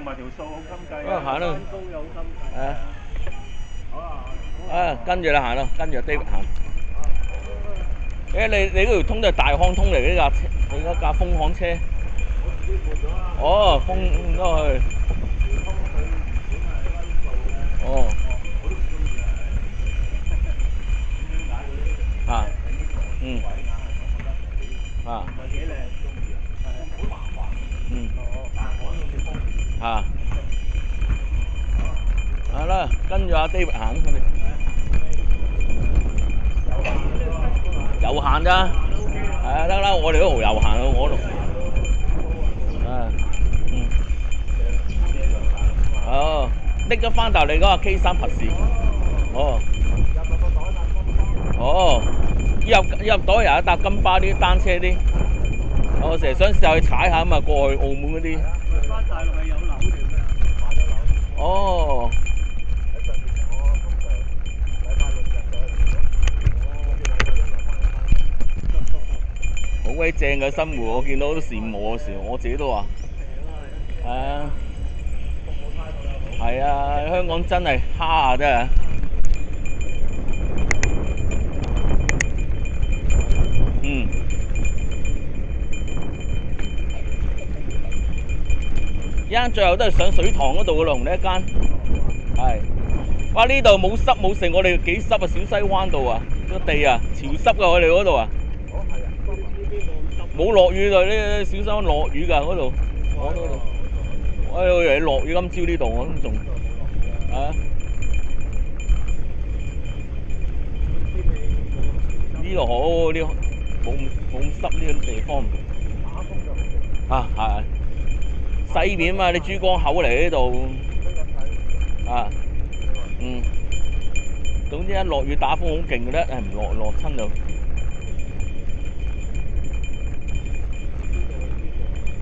埋條數好心計啊，行咯。山高有心計。係啊。好啊。啊，跟住你行咯，跟住 David 行。你嗰條通就係大康通嚟嘅呢架車，你嗰架豐行車。我自己換咗啦。哦，封咗去。條通佢原本係溫數嘅。哦。我都唔中意啊。點解嗰啲？啊。嗯。鬼眼係我覺得幾啊。唔係幾靚，中意啊。係好麻煩。嗯。哦。但係我呢個方便。啊。係啦，跟住阿 David 行佢哋。有限咋？係啊，得啦，我哋嗰度有限到我度。啊。嗯。哦，拎咗翻頭你嗰個 K3 拔士。哦。哦，入袋又一搭金巴啲單車啲。我成日想試下去踩下啊嘛，過去澳門嗰啲。翻大陸係有樓定咩啊？買咗樓。哦。喺上面我通常禮拜六日就好鬼正嘅生活，我見到都羨慕嘅時候，我自己都話。係啊。係啊，香港真係蝦啊，真係。嗯。一間最後都係上水塘嗰度嘅咯，同呢一間。係。哇！呢度冇濕冇剩，我哋幾濕啊！小西灣度啊，個地啊潮濕㗎，我哋嗰度啊。哦，係啊。冇落雨㗎，呢小西灣落雨㗎嗰度。我嗰度。我以為落雨，今朝呢度我都仲。啊。呢個好，呢冇咁濕呢個地方。打風就好勁。啊，係。西邊嘛，你珠江口嚟呢度。啊。嗯。總之一落雨打風好勁嘅咧，唔落親就。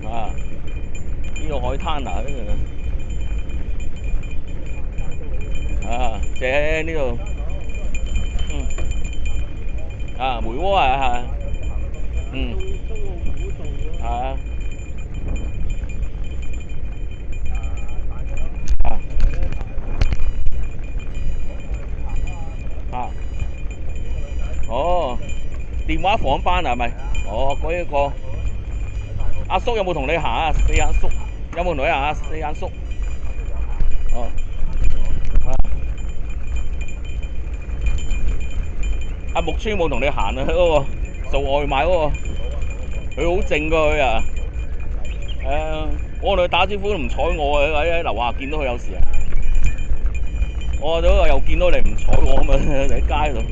啊。呢個海灘啊，呢個。啊，正呢度。嗯。啊，梅窩係。嗯。係啊。啊。哦，電話房班係咪？哦，嗰一個。阿叔有冇同你行啊？四眼叔有冇同你行啊？四眼叔。哦。啊。阿木村冇同你行啊？嗰個做外賣嗰個，佢好靜㗎佢啊。我同佢打招呼都唔睬我啊！喺樓下見到佢有時啊。我又見到你唔睬我咁啊！喺街度。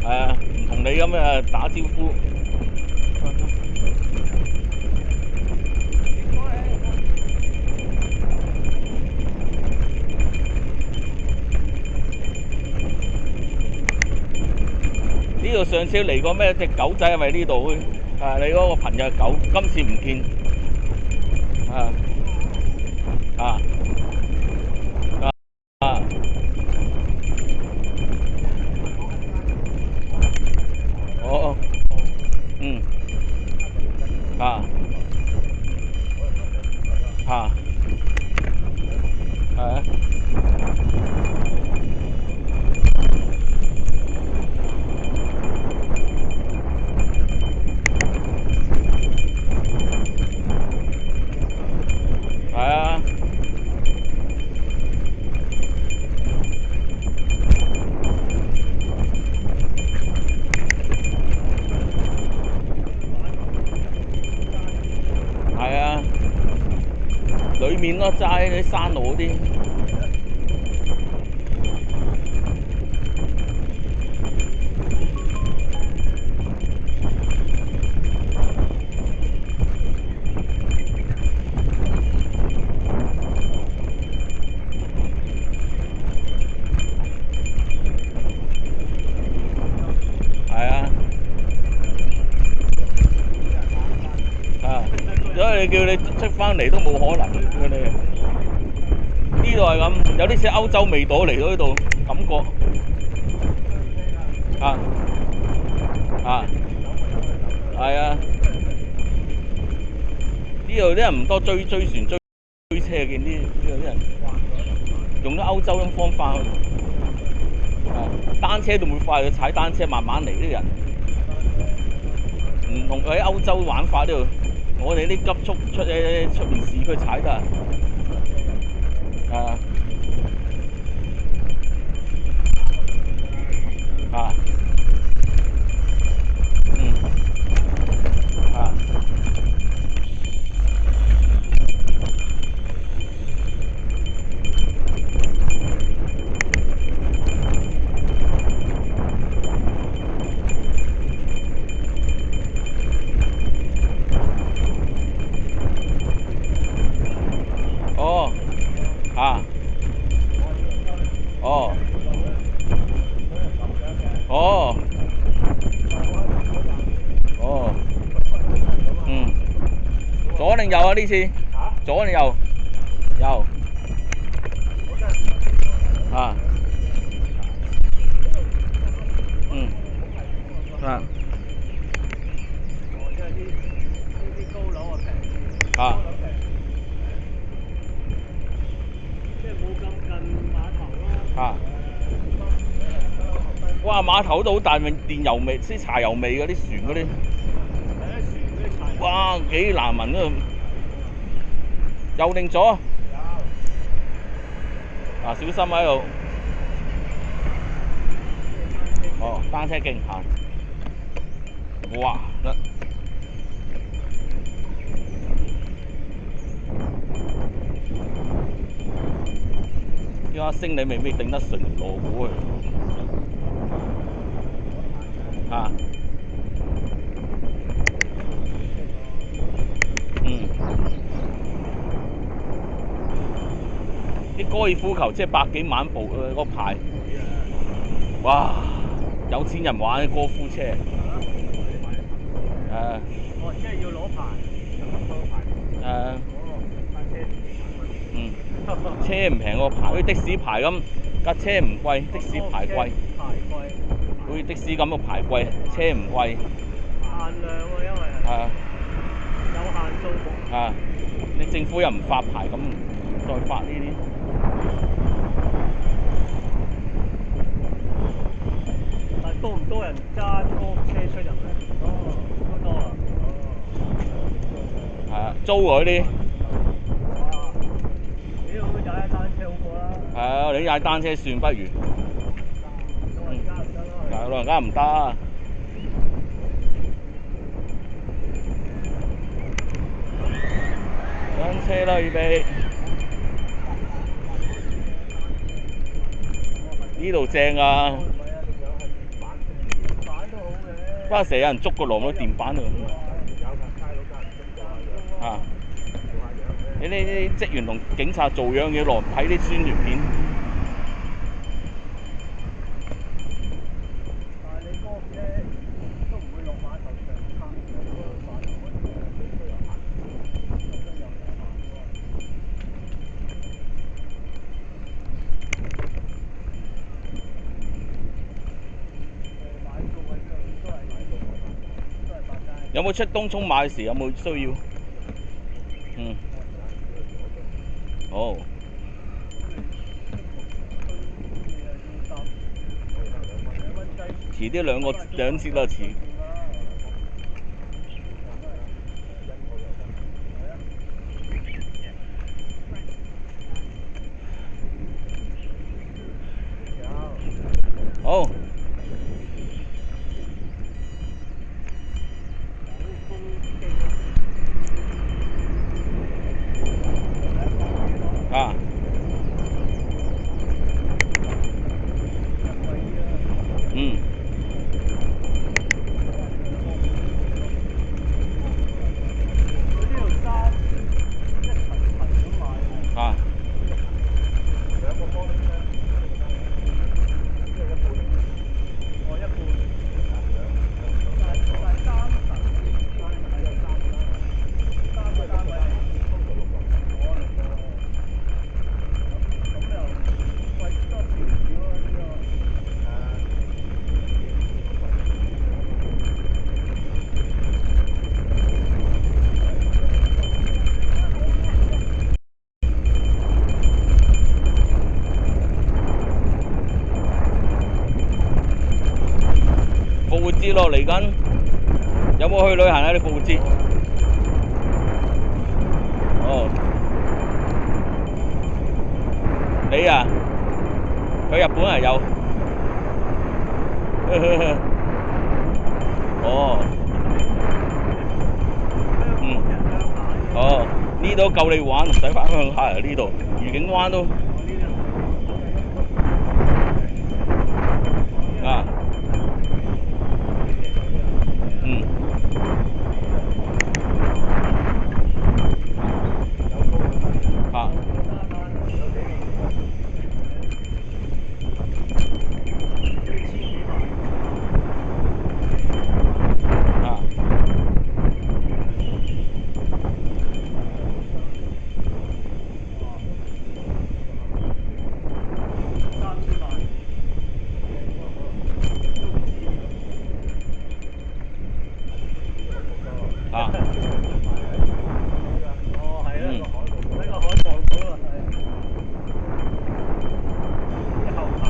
係啊，唔同你咁啊打招呼。呢度上次嚟過咩隻狗仔係咪呢度？啊，你嗰個朋友狗，今次唔見。啊。啊。啊。哦。嗯。啊。啊。係啊。係啊。係啊。裏面咯，齋啲山路嗰啲。係啊。啊，所以叫你出翻嚟都冇可能嘅你。呢度係咁，有啲似歐洲味道嚟到呢度，感覺。啊。啊。係啊。呢度啲人唔多追船追車車，見啲人用咗歐洲咁方法去。單車都唔會快，佢踩單車慢慢嚟啲人，唔同佢喺歐洲玩法呢度，我哋啲急速出面市區踩得啊，左定右啊？呢次左定右？右啊，哇！碼頭都好大味電油味，啲柴油味嗰啲船嗰啲，哇！幾難聞啊！右定左？小心喺度。單車徑行。哇！依家升你未必頂得順鑼鼓啲高爾夫球即係100幾萬部個牌，哇！有錢人玩嘅高爾夫車。即係要攞牌，車唔平個牌，好似的士牌咁，架車唔貴，的士牌貴。好似的士咁個牌貴，車唔貴。限量喎，因為有限數目。你政府又唔發牌，咁再發呢啲。但多唔多人揸摩車出入嚟？都多啊。租嗰啲。你好踩單車好過啦。你踩單車算不如。老人家唔得。上車啦，預備。呢度正啊！不過成日有人捉個浪喺電板度。你啲職員同警察做樣嘢落睇啲宣傳片。有冇出東涌買時有冇需要？好。遲啲兩次啦，遲。好。節咯，嚟緊有冇去旅行啊？你復活節？哦，你啊，去日本係有。哦，嗯，哦，呢度夠你玩，唔使翻鄉下啊！呢度愉景灣都啊，嗯，啊，啊，啊，哦，係嗯，呢個海傍島啊，係啲後排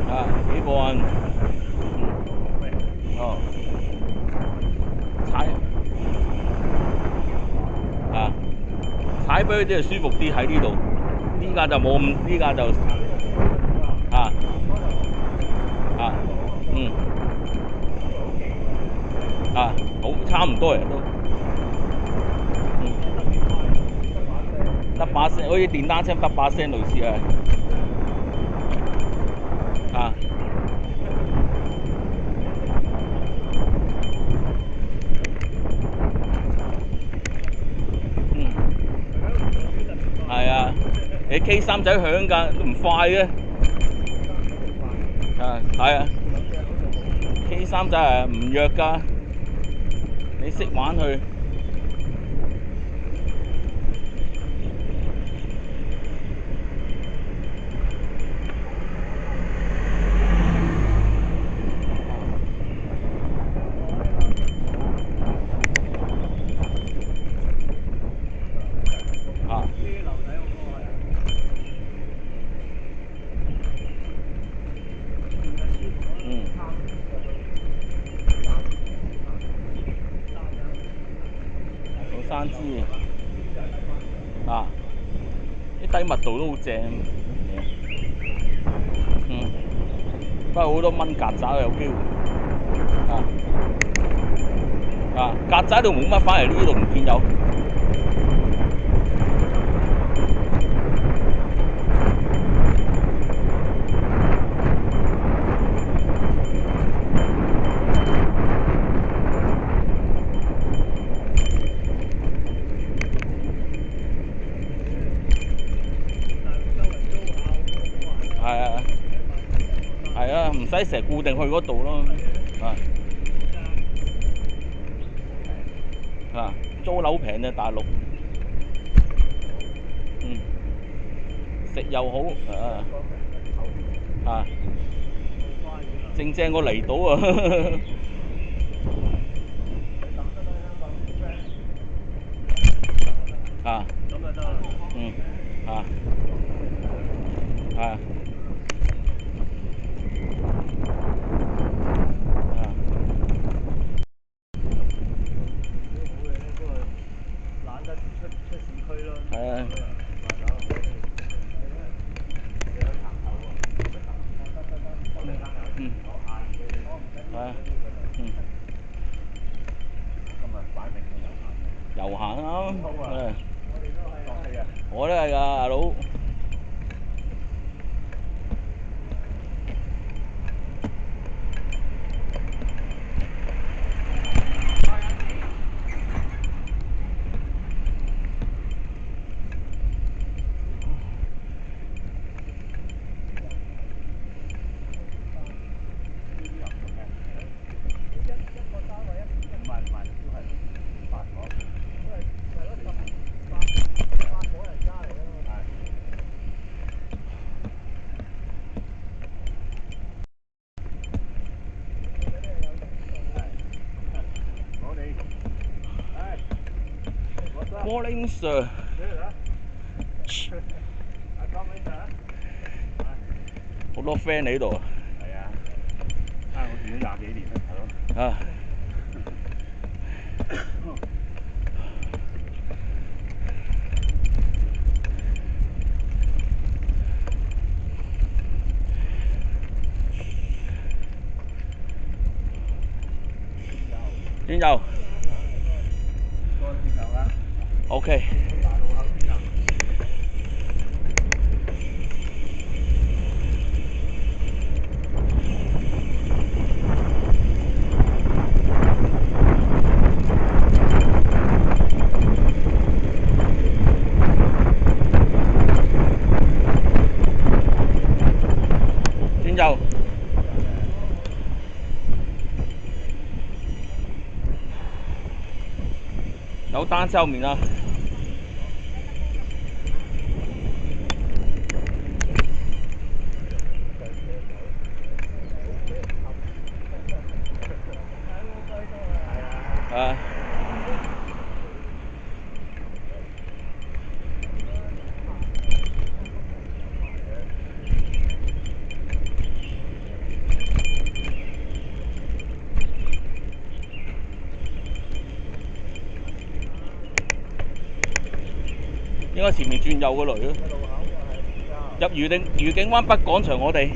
啊，幾過癮，哦，踩啊，踩俾佢啲係舒服啲喺呢度，呢架就冇咁，呢架就啊啊，嗯啊，好差唔多嘅都，嗯，得把聲，好似電單車得把聲類似係，啊，嗯，係啊，你 K3仔響㗎，都唔快嘅，啊，係啊，K3仔係唔弱㗎，你識玩佢，啊，啲樓底好多係啊，嗯，老山枝，啊，啲低密度都好正，嗯，不過好多蚊曱甴有機會，啊啊，曱甴度冇乜，反而呢度唔見有，係啊係啊，唔使成日固定去嗰度咯，啊啊，租樓平啫，大陸，嗯，食又好，啊，正正個離島啊，啊，咁就得啦。嗯，啊，啊，啊，都好嘅，不過懶得出市區咯。係啊，嗯，係啊，嗯，遊行啊，誒，我都係㗎，大佬。Morning Sir，好多 friend 喺度啊！係啊，我住咗20幾年啦，係咯。啊！轉右。個轉右啦。OK。大路口轉右。轉右。有單車後面啊！啊！應該前面轉右嗰類咯。入愉景灣北廣場我哋。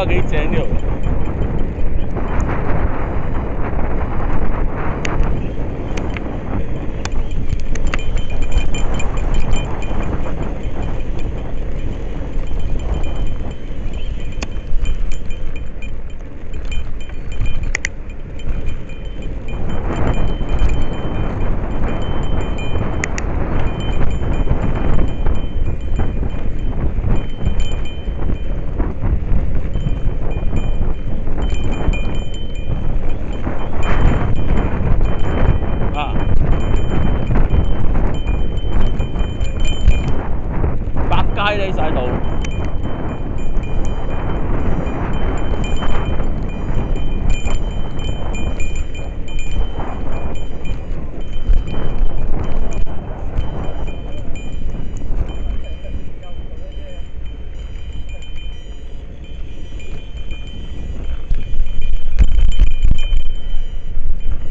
幾正呢度。呢晒度。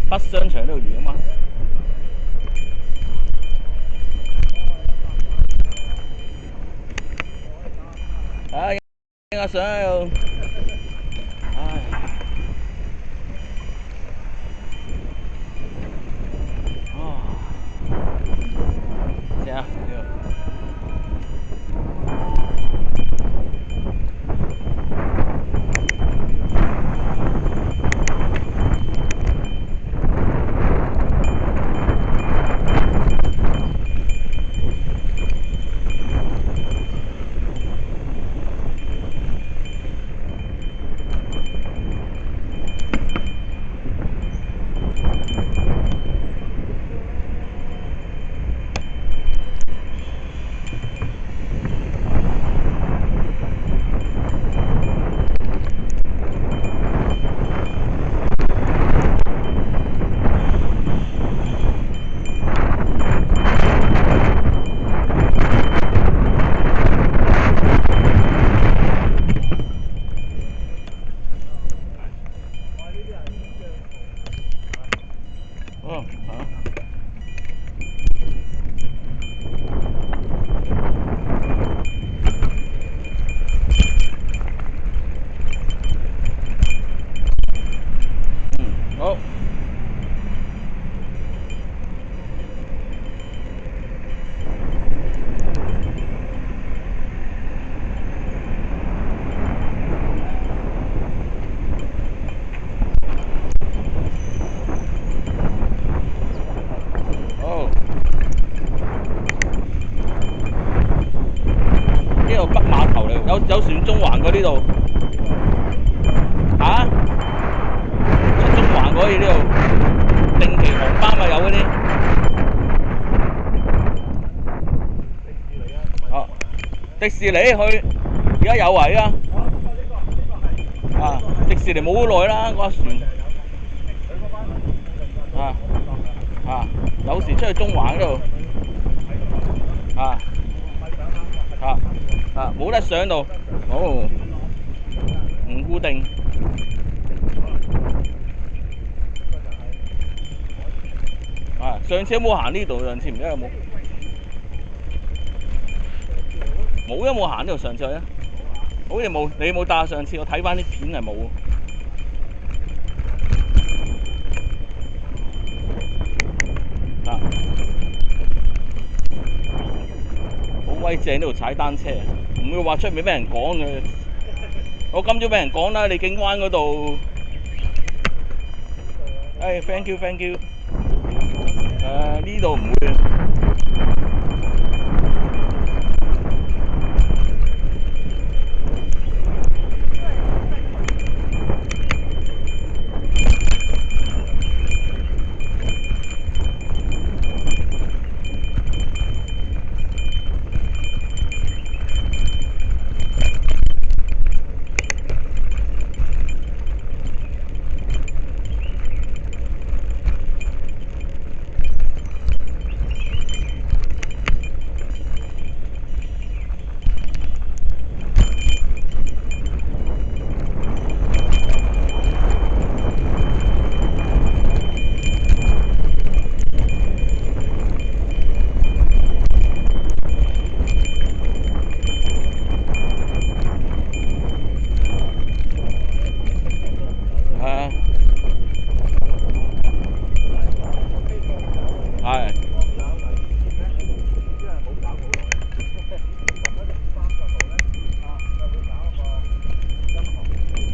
北商場呢度遠啊嘛。唉，影下相喺度。唉。喎呢度。嚇？出中環嗰啲呢度定期航班咪有嗰啲。哦，迪士尼去而家有啊，而家。啊，迪士尼冇好耐啦，嗰架船。有時出去中環嗰度。冇得上到。哦，唔固定。上次有冇行呢度？上次唔知有冇。冇有冇行呢度上次啊？好似冇，你冇帶上次，我睇翻啲片係冇。好威正呢度踩單車，唔會話出面俾人講嘅。我今朝俾人講啦，你景灣嗰度。thank you，thank you。呢度唔會。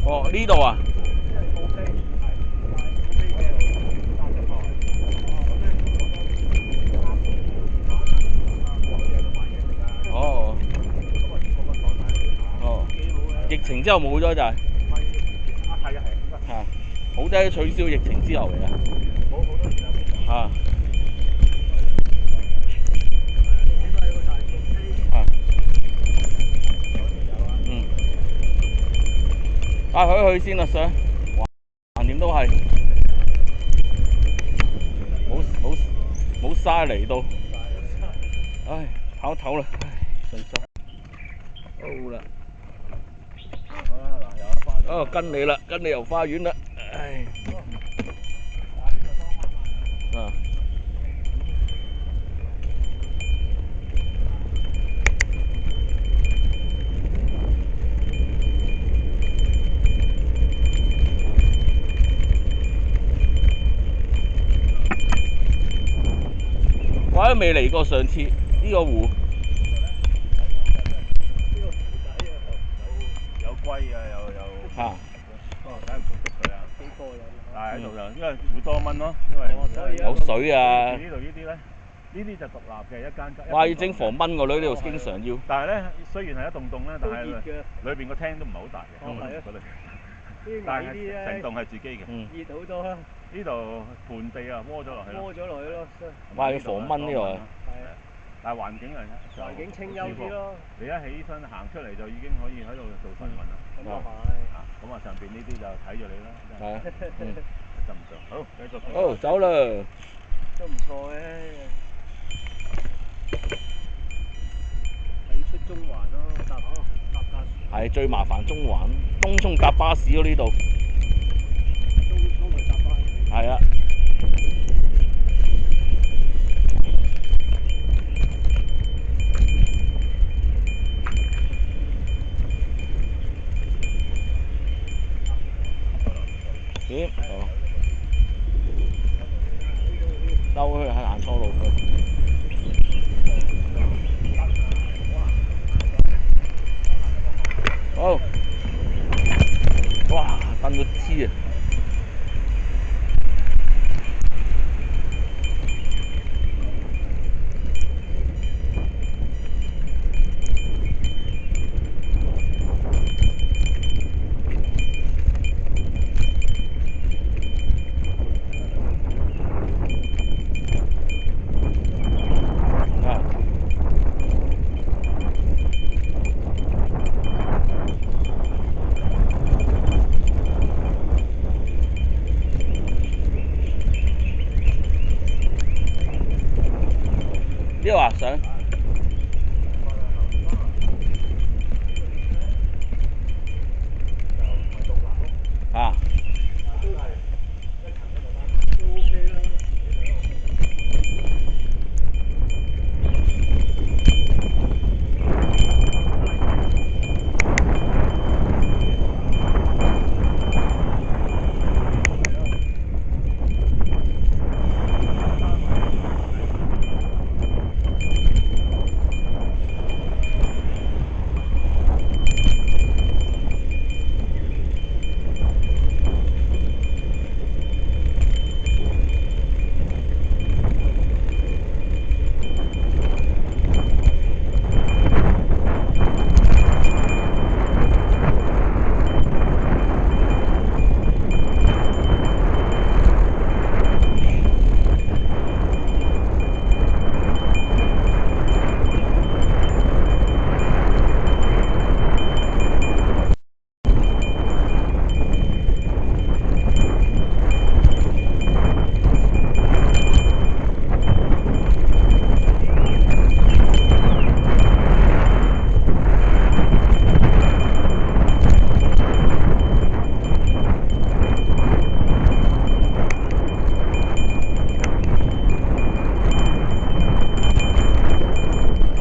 哦，呢度啊？哦。哦。疫情之後冇咗就係。好多取消疫情之後嚟啊。去先啦，上橫掂都係冇嘥嚟到，唉，唞唞啦，唉，順手。好啦，哦，跟你啦，跟你遊花園啦，唉，我都未嚟過上次呢個湖。有龜啊，有睇唔到佢啊，幾過癮。但係喺度就因為會多蚊咯，因為有水啊。呢度呢啲咧，呢啲就獨立嘅一間。哇！要整防蚊個女呢度經常要。但係咧，雖然係一棟棟咧，但係裏邊個廳都唔係好大嘅。係啊。但係成棟係自己嘅。熱好多啊！呢度盆地啊，窩咗落去咯。窩咗落去咯。哇！要防蚊呢度。係。但係環境環境清幽啲咯。你一起身行出嚟就已經可以喺度做晨運啦。咁啊係。咁啊上邊呢啲就睇住你啦。係。得唔得？好，繼續。好，走啦。都唔錯嘅。睇出中環咯，搭架船。係最麻煩中環，東涌搭巴士咯呢度。東涌咪搭巴士。係啊。咦？哦。兜去行錯路去。好。哇！蹬到黐啊！上。啊！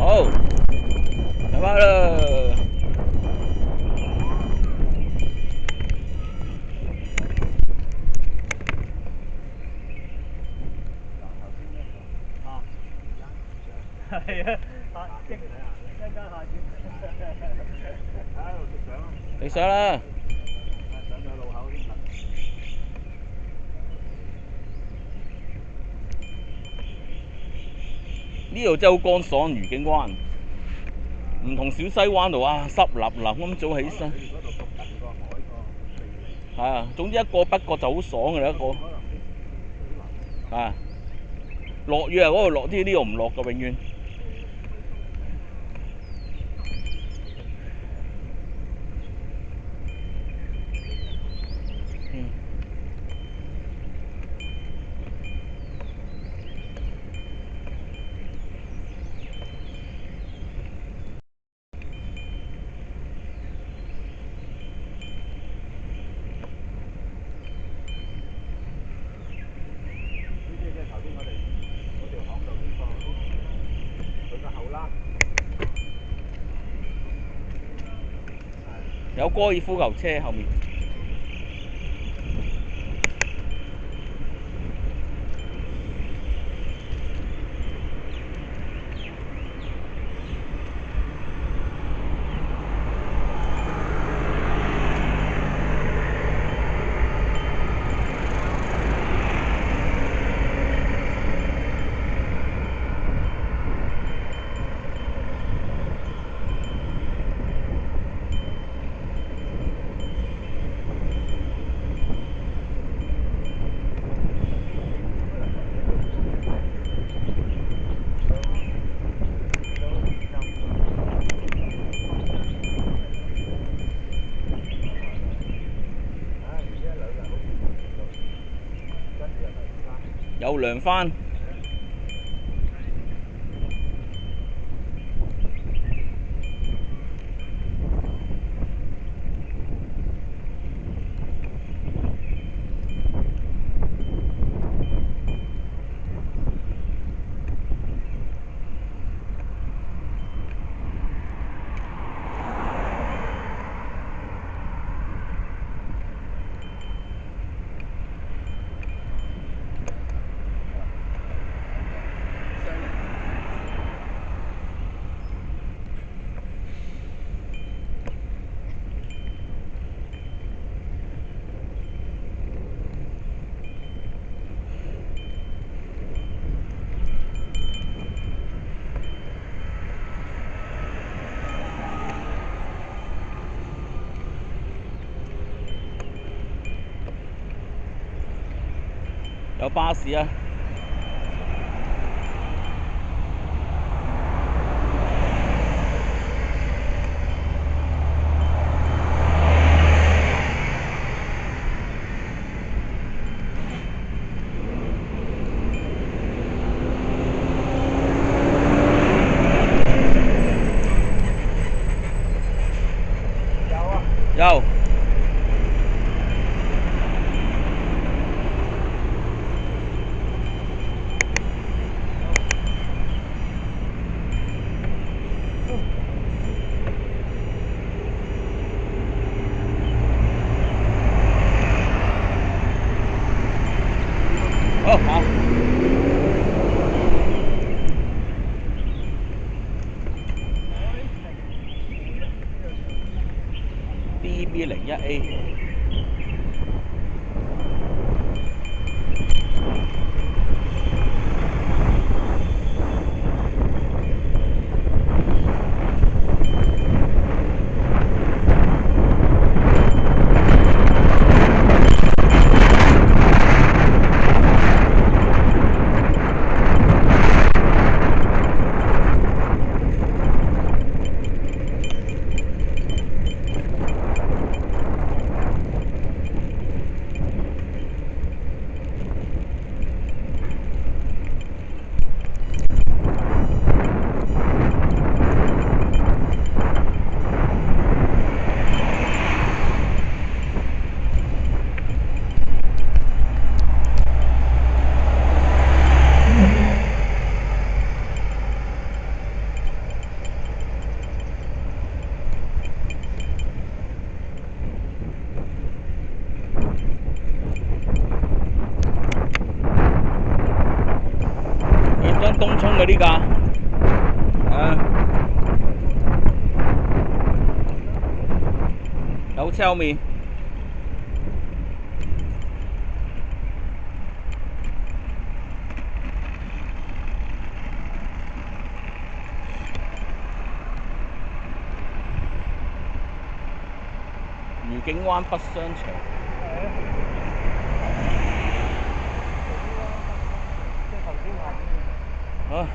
好，上返啦！係啊，一陣間下次。喺度食相啊！你上啦！上咗路口先。呢度真係好乾爽，愉景灣，唔同小西灣度啊，濕立立咁早起身。嗰度咁近個海個。係啊，總之一過北角就好爽嘅啦，一個。係。落雨啊，嗰度落啲，呢度唔落㗎，永遠。有高爾夫球車後面。有涼翻。有巴士啊！有。好。DB01A。東涌嗰啲㗎，有車後面。愉景灣北商場。啊！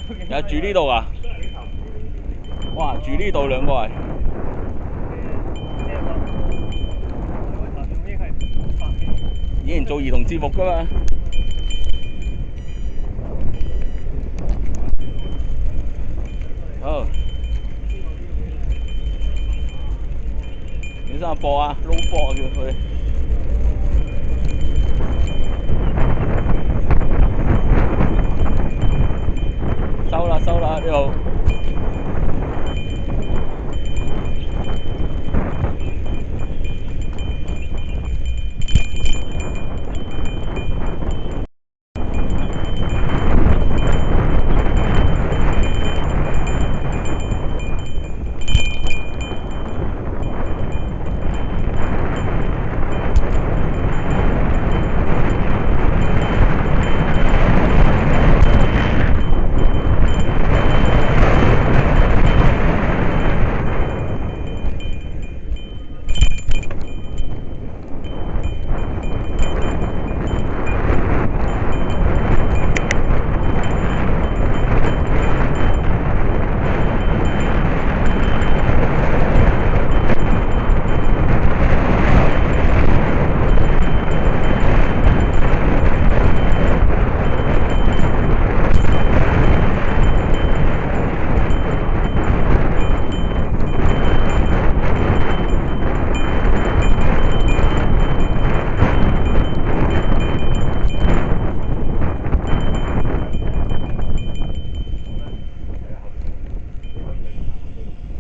有住呢度啊？哇！住呢度兩個係。以前做兒童節目㗎嘛。好。你想播啊？撈波叫佢。收啦呢度。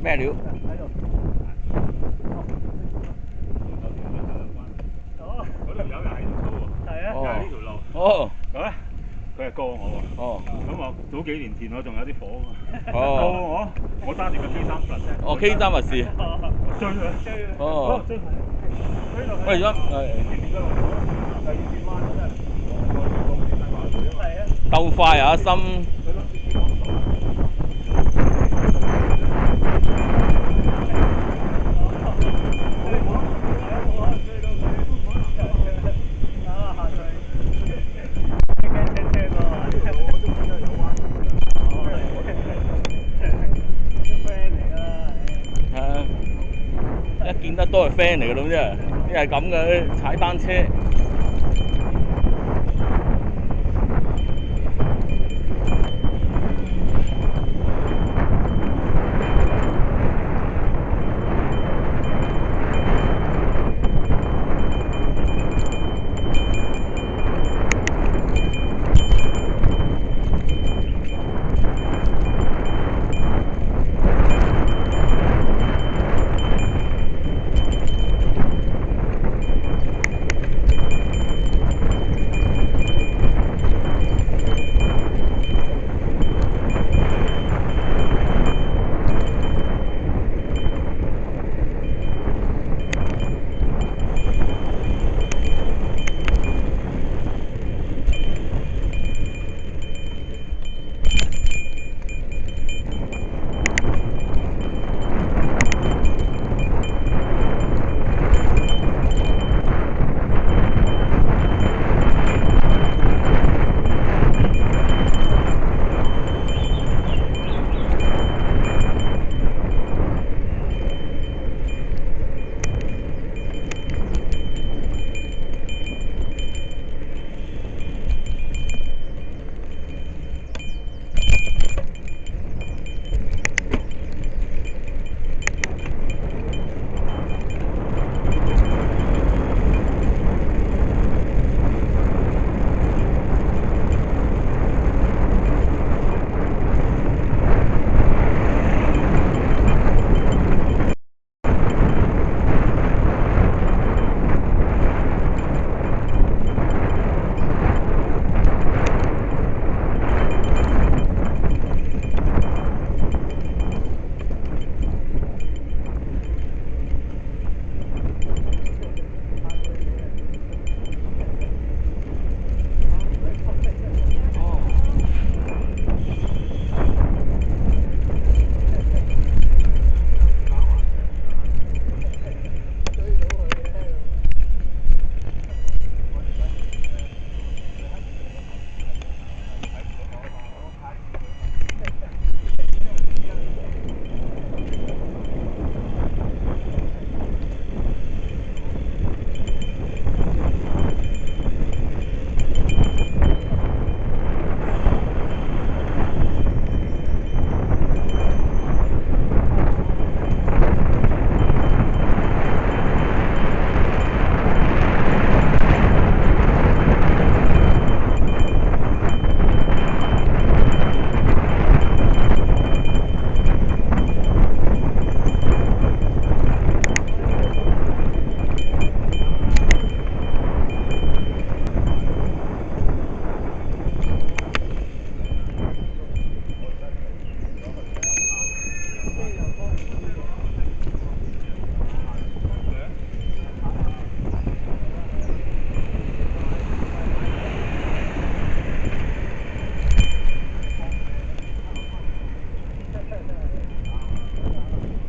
咩料？嗰度有人喺度喎。係啊。就係呢條路。哦。咁咧，佢係過我喎。哦。咁我早幾年前我仲有啲火㗎。哦。我揸住個 K3+。哦 ，K3咪試。追佢。哦。追佢。喂，而家鬥快啊，心。一見得多係 friend 嚟㗎咯，真係，啲係咁嘅踩單車。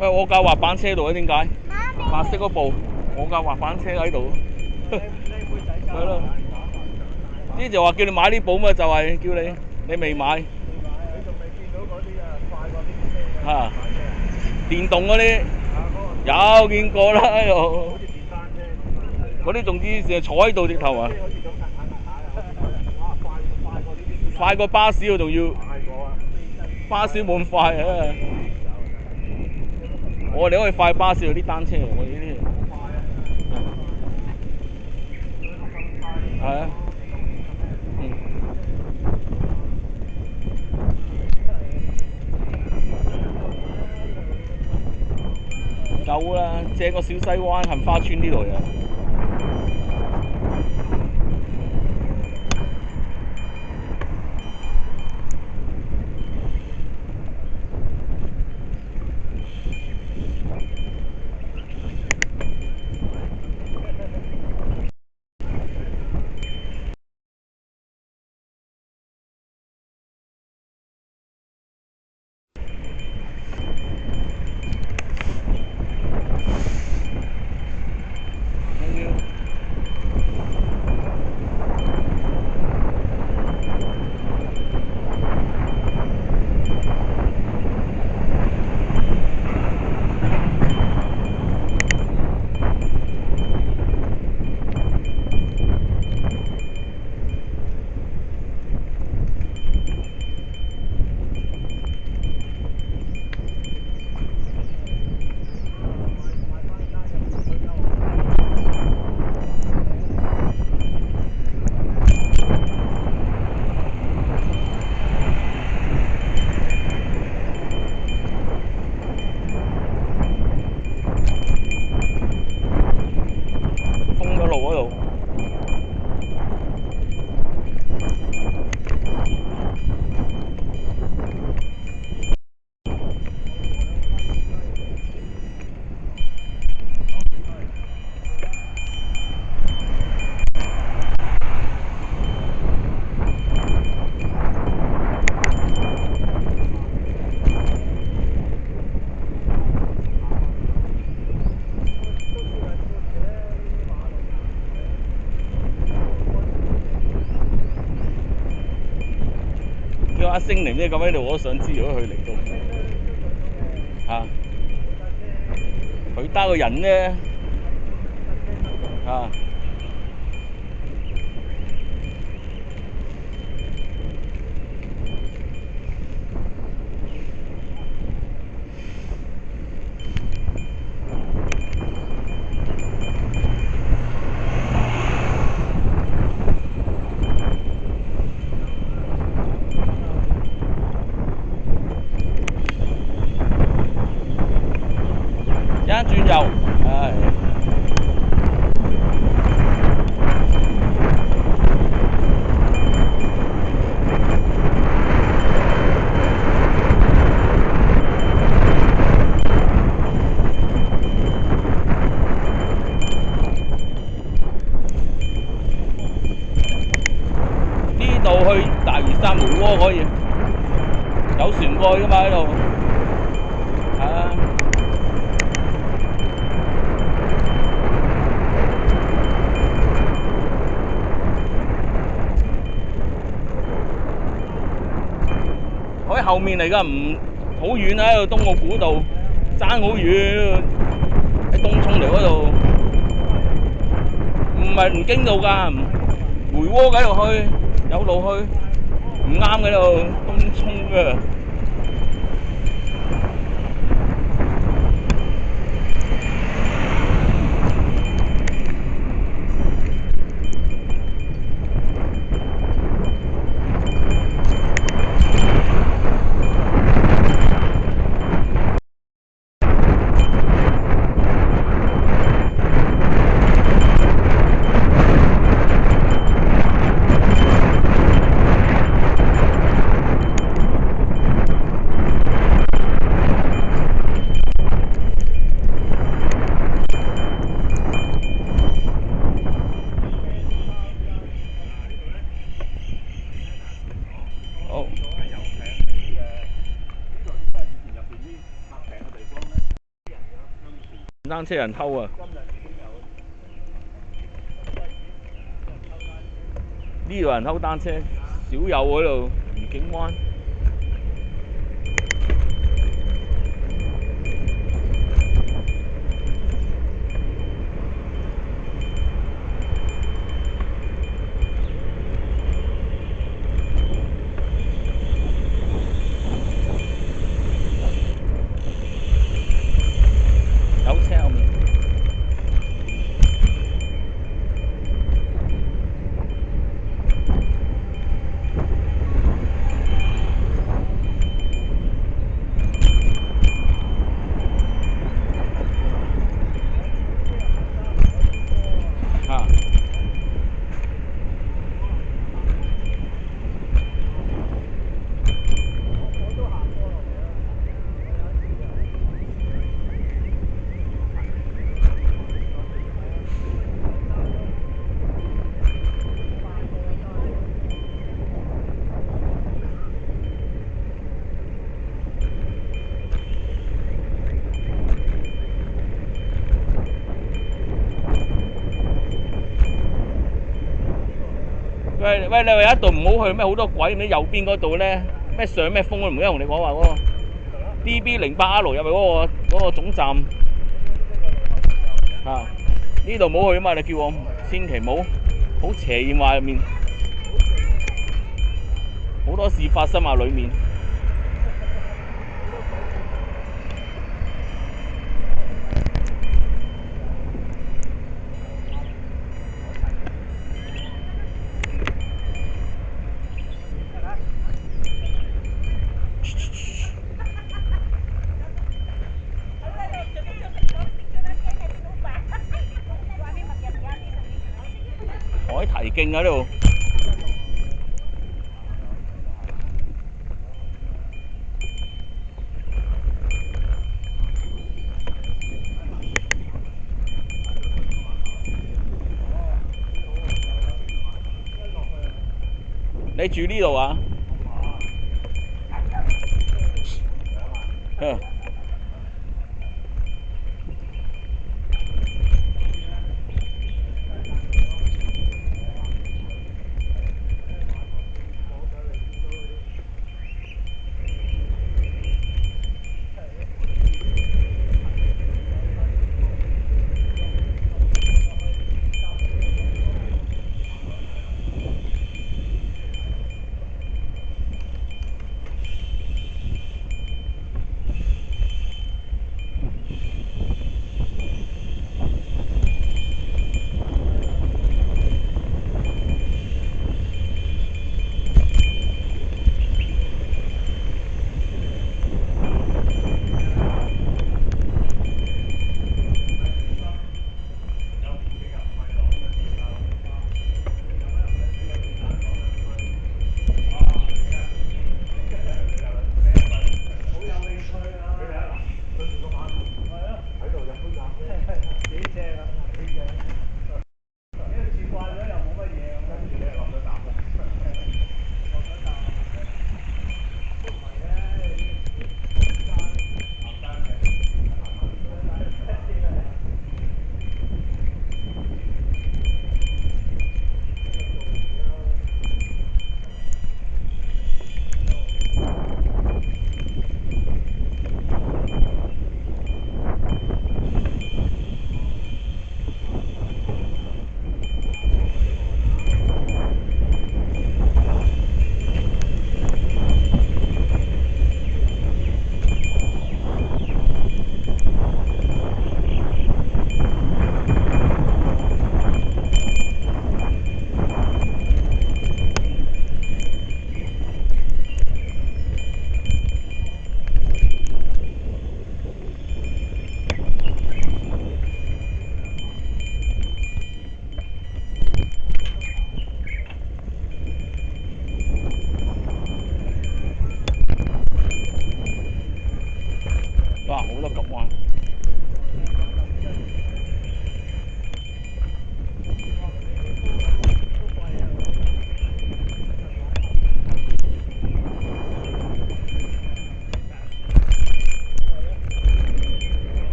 喂，我架滑板車度啊，點解？白色嗰部，我架滑板車喺度。係咯。呢就話叫你買呢部嘛，就係叫你未買。你仲未見到嗰啲快過啲車啊！電動嗰啲有見過啦，又嗰啲仲之成坐喺度直頭啊！快過巴士喎，仲要巴士冇咁快啊！我哋可以快巴士嗰啲單車，我哋呢啲係啊，夠啦，借個小西灣杏花村呢度啊！阿星嚟咩咁喺度，我都想知如果佢嚟到嚇，佢得個人咧嚇。轉右，唉。呢度去大嶼山梅窩可以，有船過去㗎嘛喺度，係啊。我喺後面嚟㗎，唔好遠啊！喺度東澳古道，爭好遠，喺東涌嚟嗰度，唔係唔經道㗎，梅窩嗰度去，有路去，唔啱嗰度東涌㗎。單車人偷啊！呢度有人偷單車，少有嗰度愉景灣。有車後面。喂，你話有一度唔好去咩？好多鬼，你右邊嗰度咧咩上咩風，我唔記得同你講話嗰個 DB08R 入去嗰個總站啊，呢度唔好去啊嘛！你叫我千祈唔好，好邪焰話入面，好多事發生啊裡面。海堤徑喺度。你住呢度啊？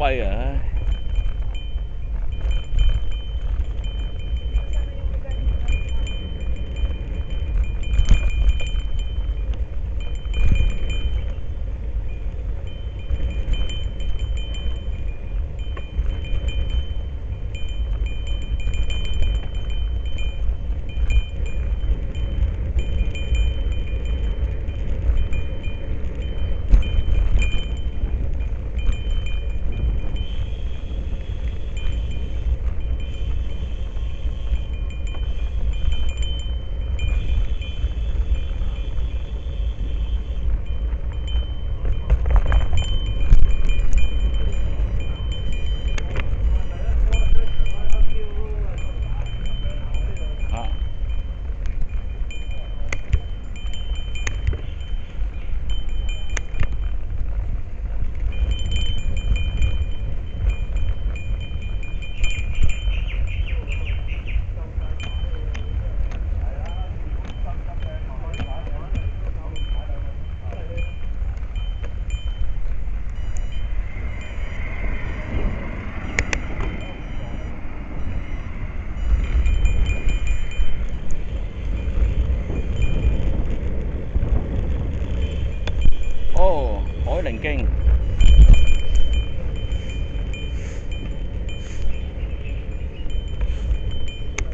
揮啊！唉。哦，海靈經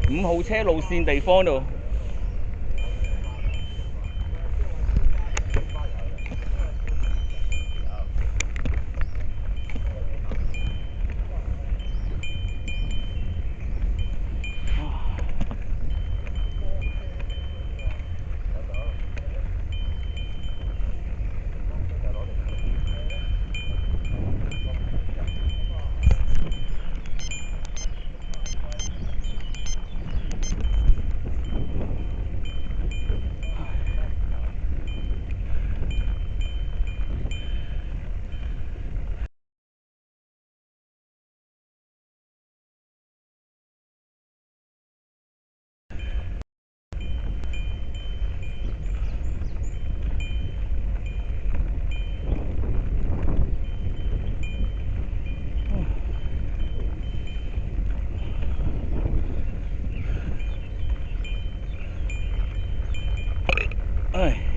5號車路線地方度。唉。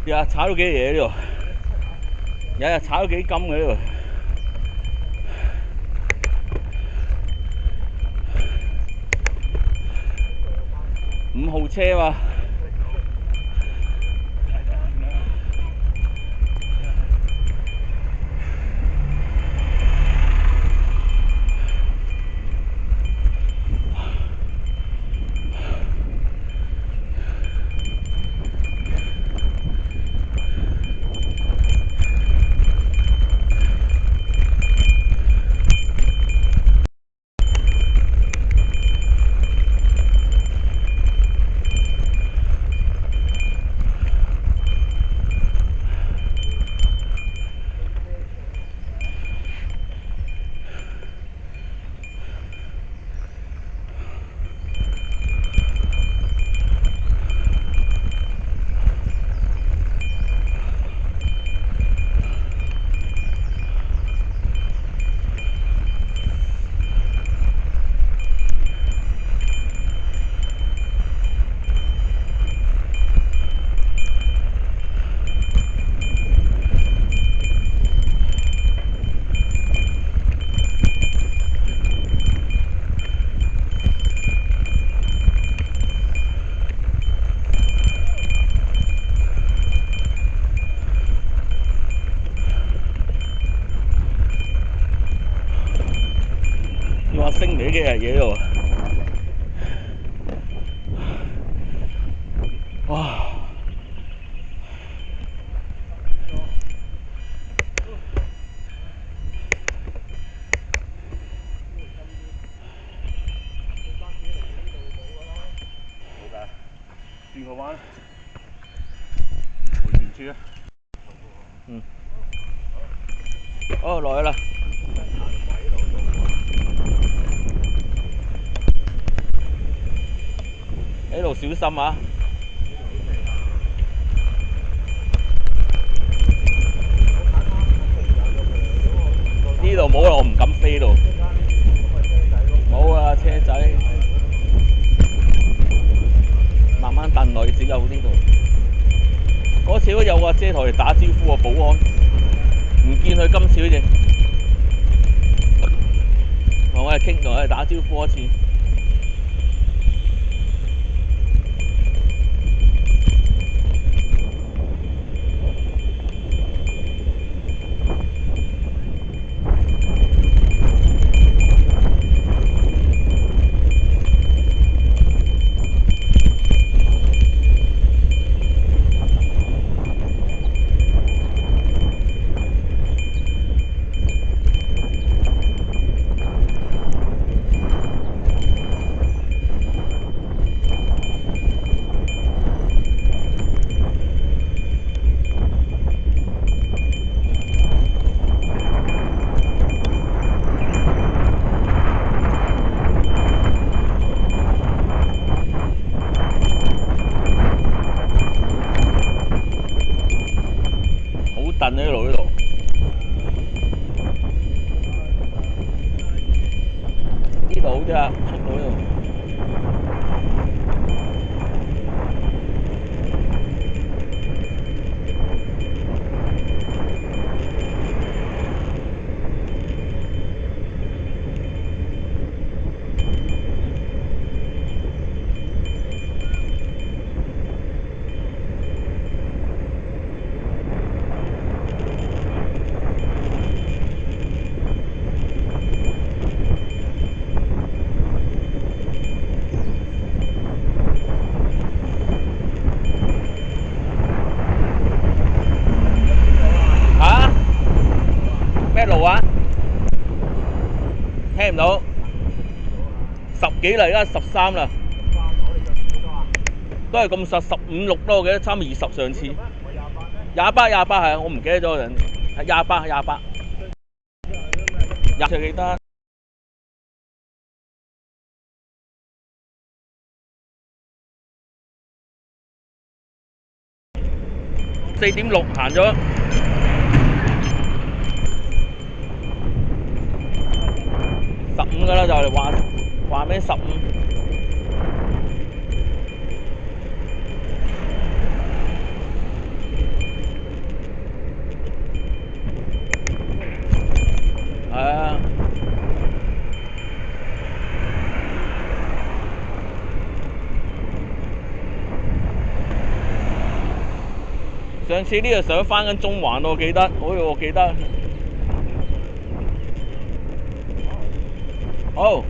日日踩到幾嘢呢度，日日踩到幾金嘅呢度。5號車嘛。幾日嘢喎。哇！轉個彎，回旋處啊！嗯。哦，來啦！呢度小心啊！呢度冇啦，我唔敢飛度。冇啊，車仔。慢慢蹬落去，只有呢度。嗰次都有阿姐同我哋打招呼啊，保安。唔見佢今次好似。同我哋傾，同我哋打招呼一次。蹬呢度呢度，呢度好啲啊，出到呢度。咩路啊？聽唔到。10幾啦，而家13啦。都係咁實，15、6咯，我記得差唔多20上次。28係啊，我唔記得咗人。係28。廿記得。4.6行咗。15㗎啦，就嚟話咩15？係啊。上次呢度上翻緊中環我記得，我記得。好。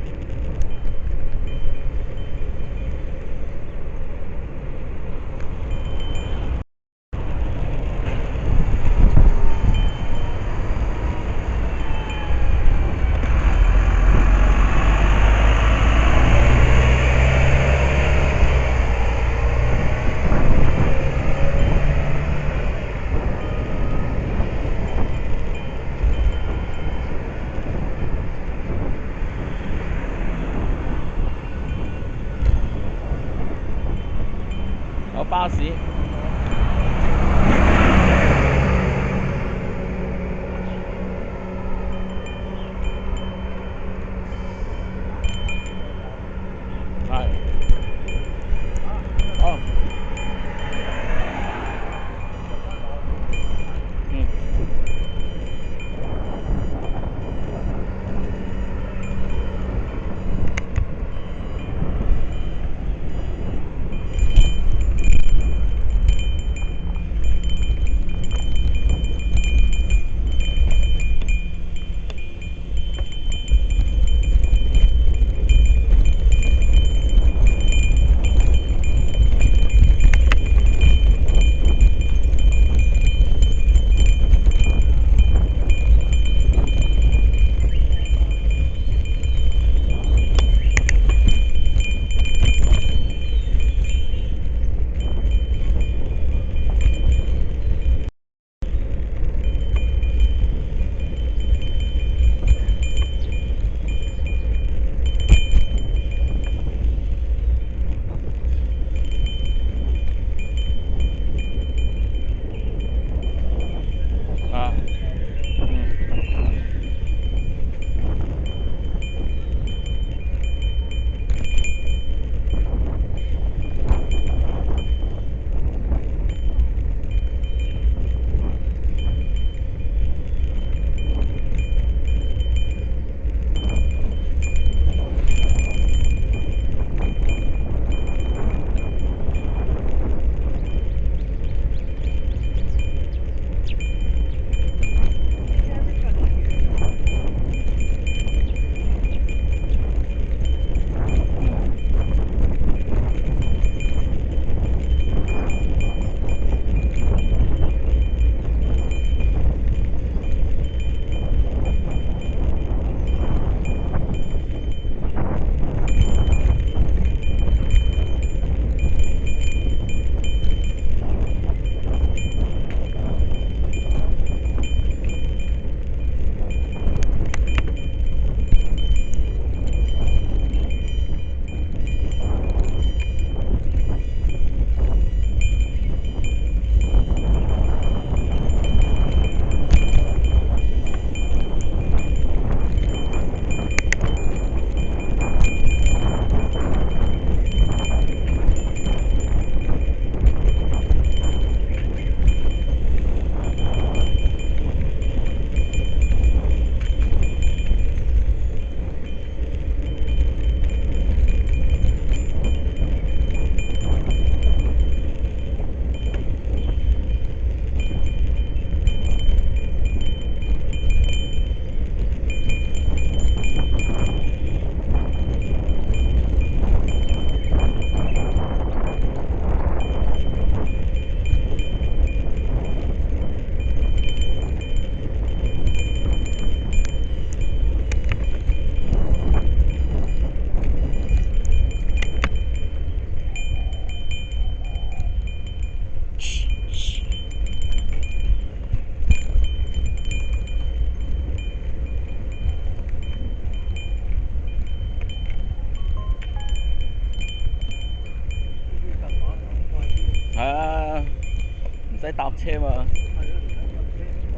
使搭車嘛。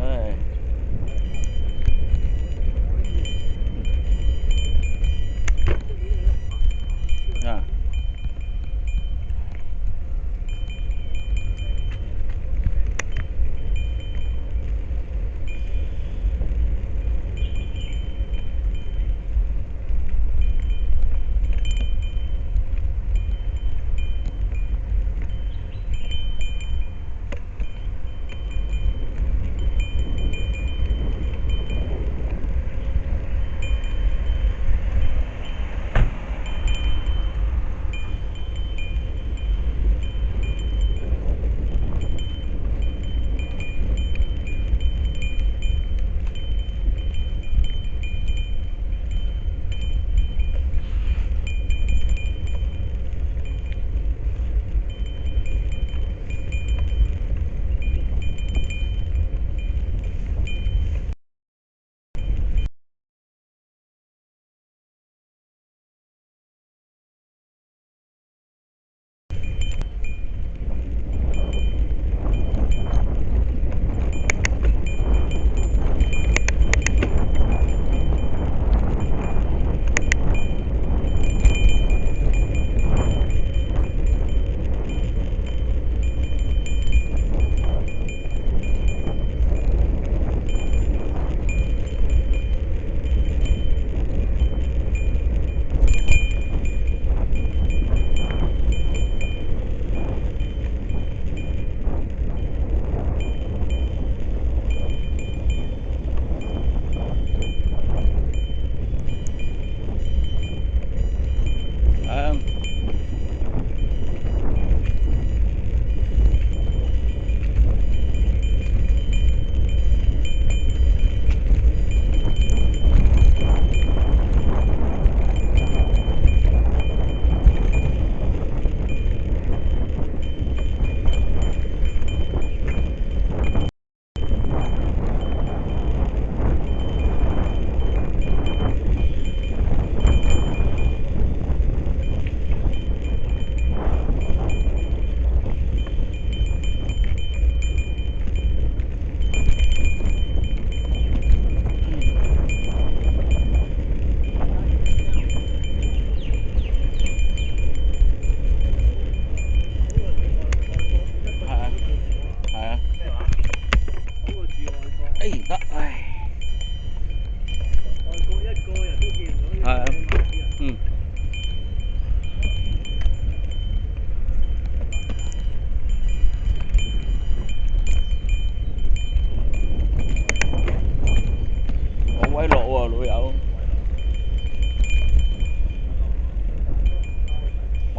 唉。啊。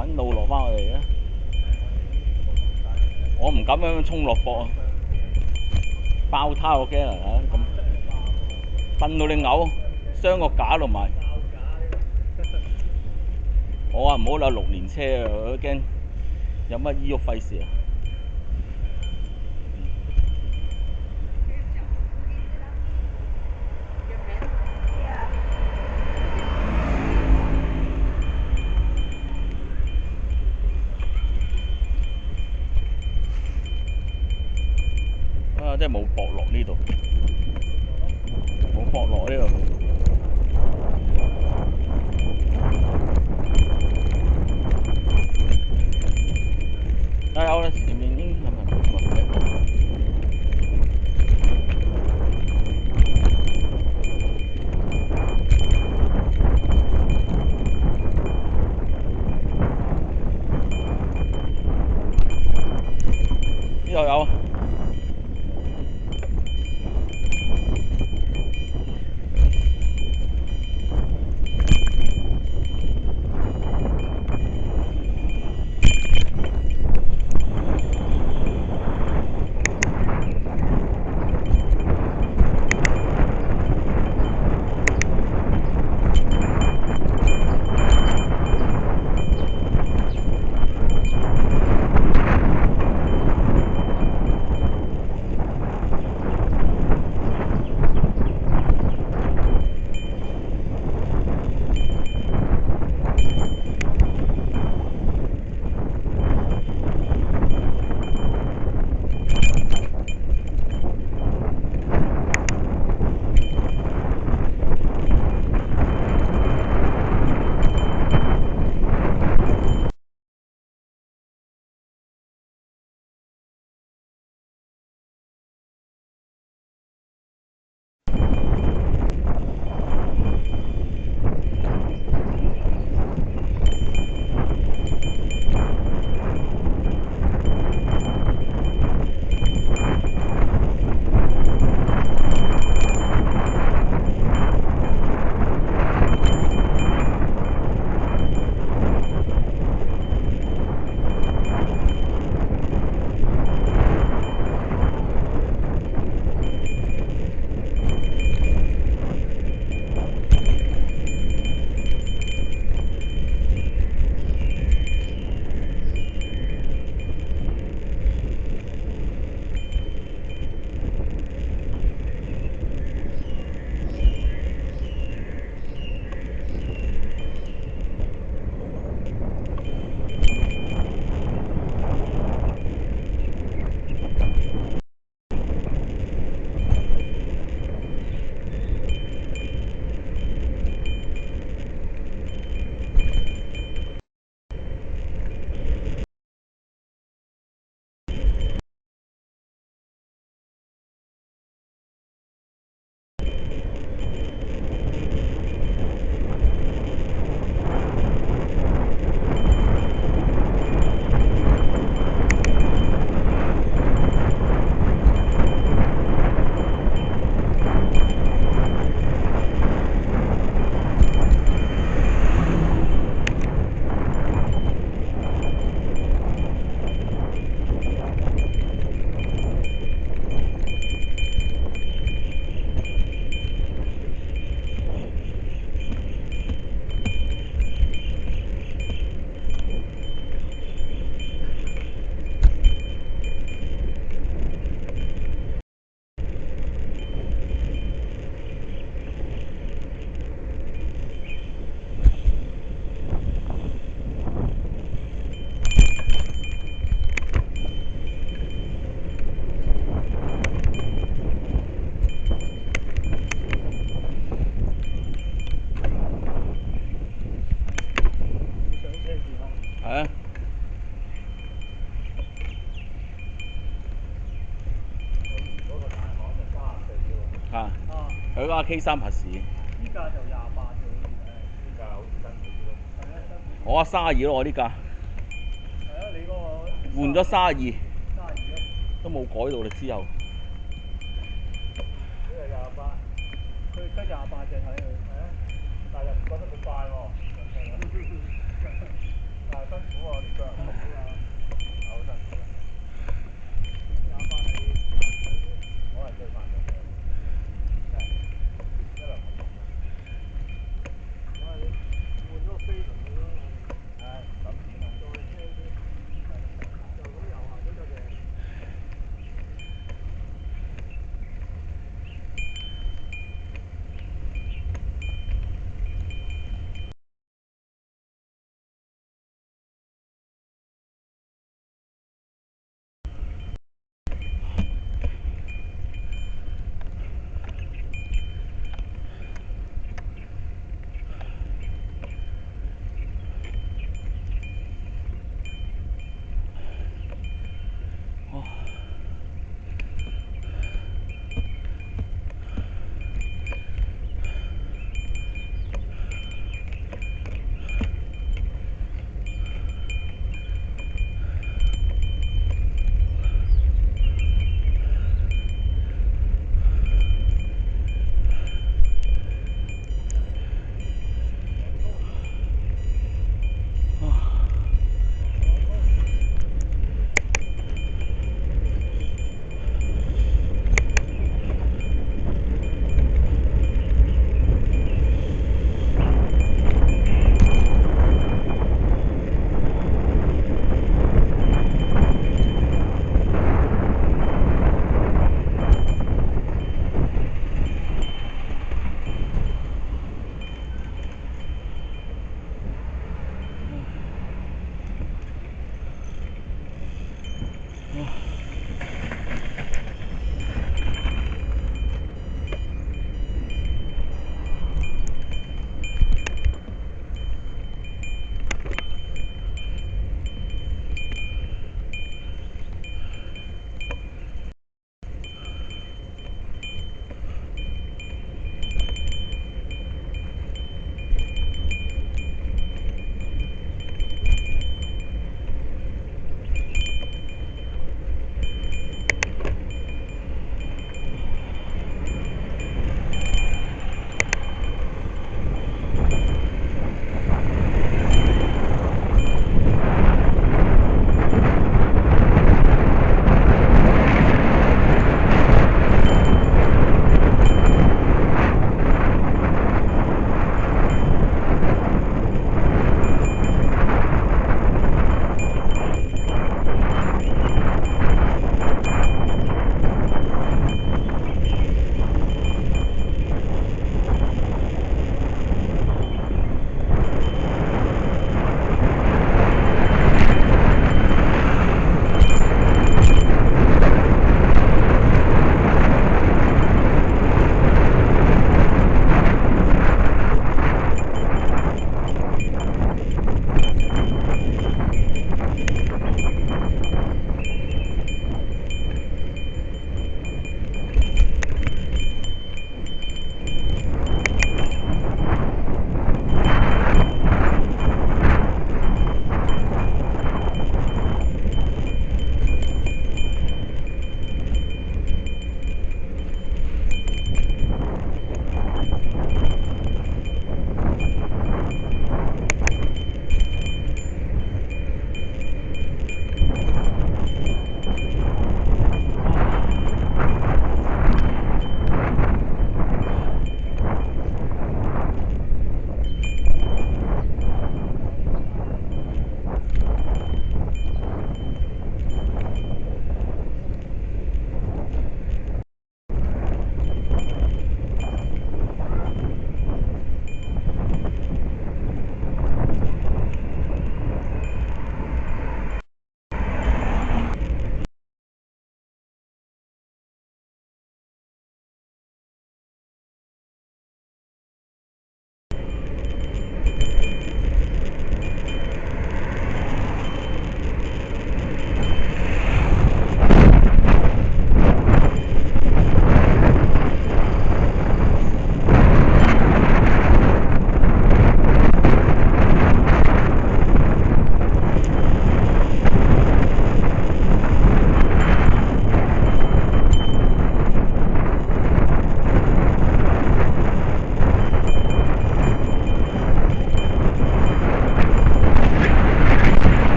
揾路落翻我哋嘅。我唔敢咁樣衝落膊啊，爆胎我驚啊！咁笨到你嘔，傷個架度埋。我話唔好有6年車啊，我都驚有乜醫鬱費事啊！即係冇駁落呢度，冇駁落呢度。有啦，前面已經係咪？呢度有。佢架 K3 拍士，依架就28啫，好似呢架好似辛苦啲咯。係啊，辛苦啲。我32咯，我呢架係啊，你嗰個換咗32， 32咯。都冇改到你之後。呢個28，佢得28隻睇佢。係啊，但係又唔覺得佢快喎。但係辛苦喎啲腳，辛苦啊，好辛苦啊。28係我係最煩嘅，真係一輪唔同嘅。我係換咗個飛輪佢咯。唉，唔抌錢啊！再輕啲，就咁遊行都得嘅。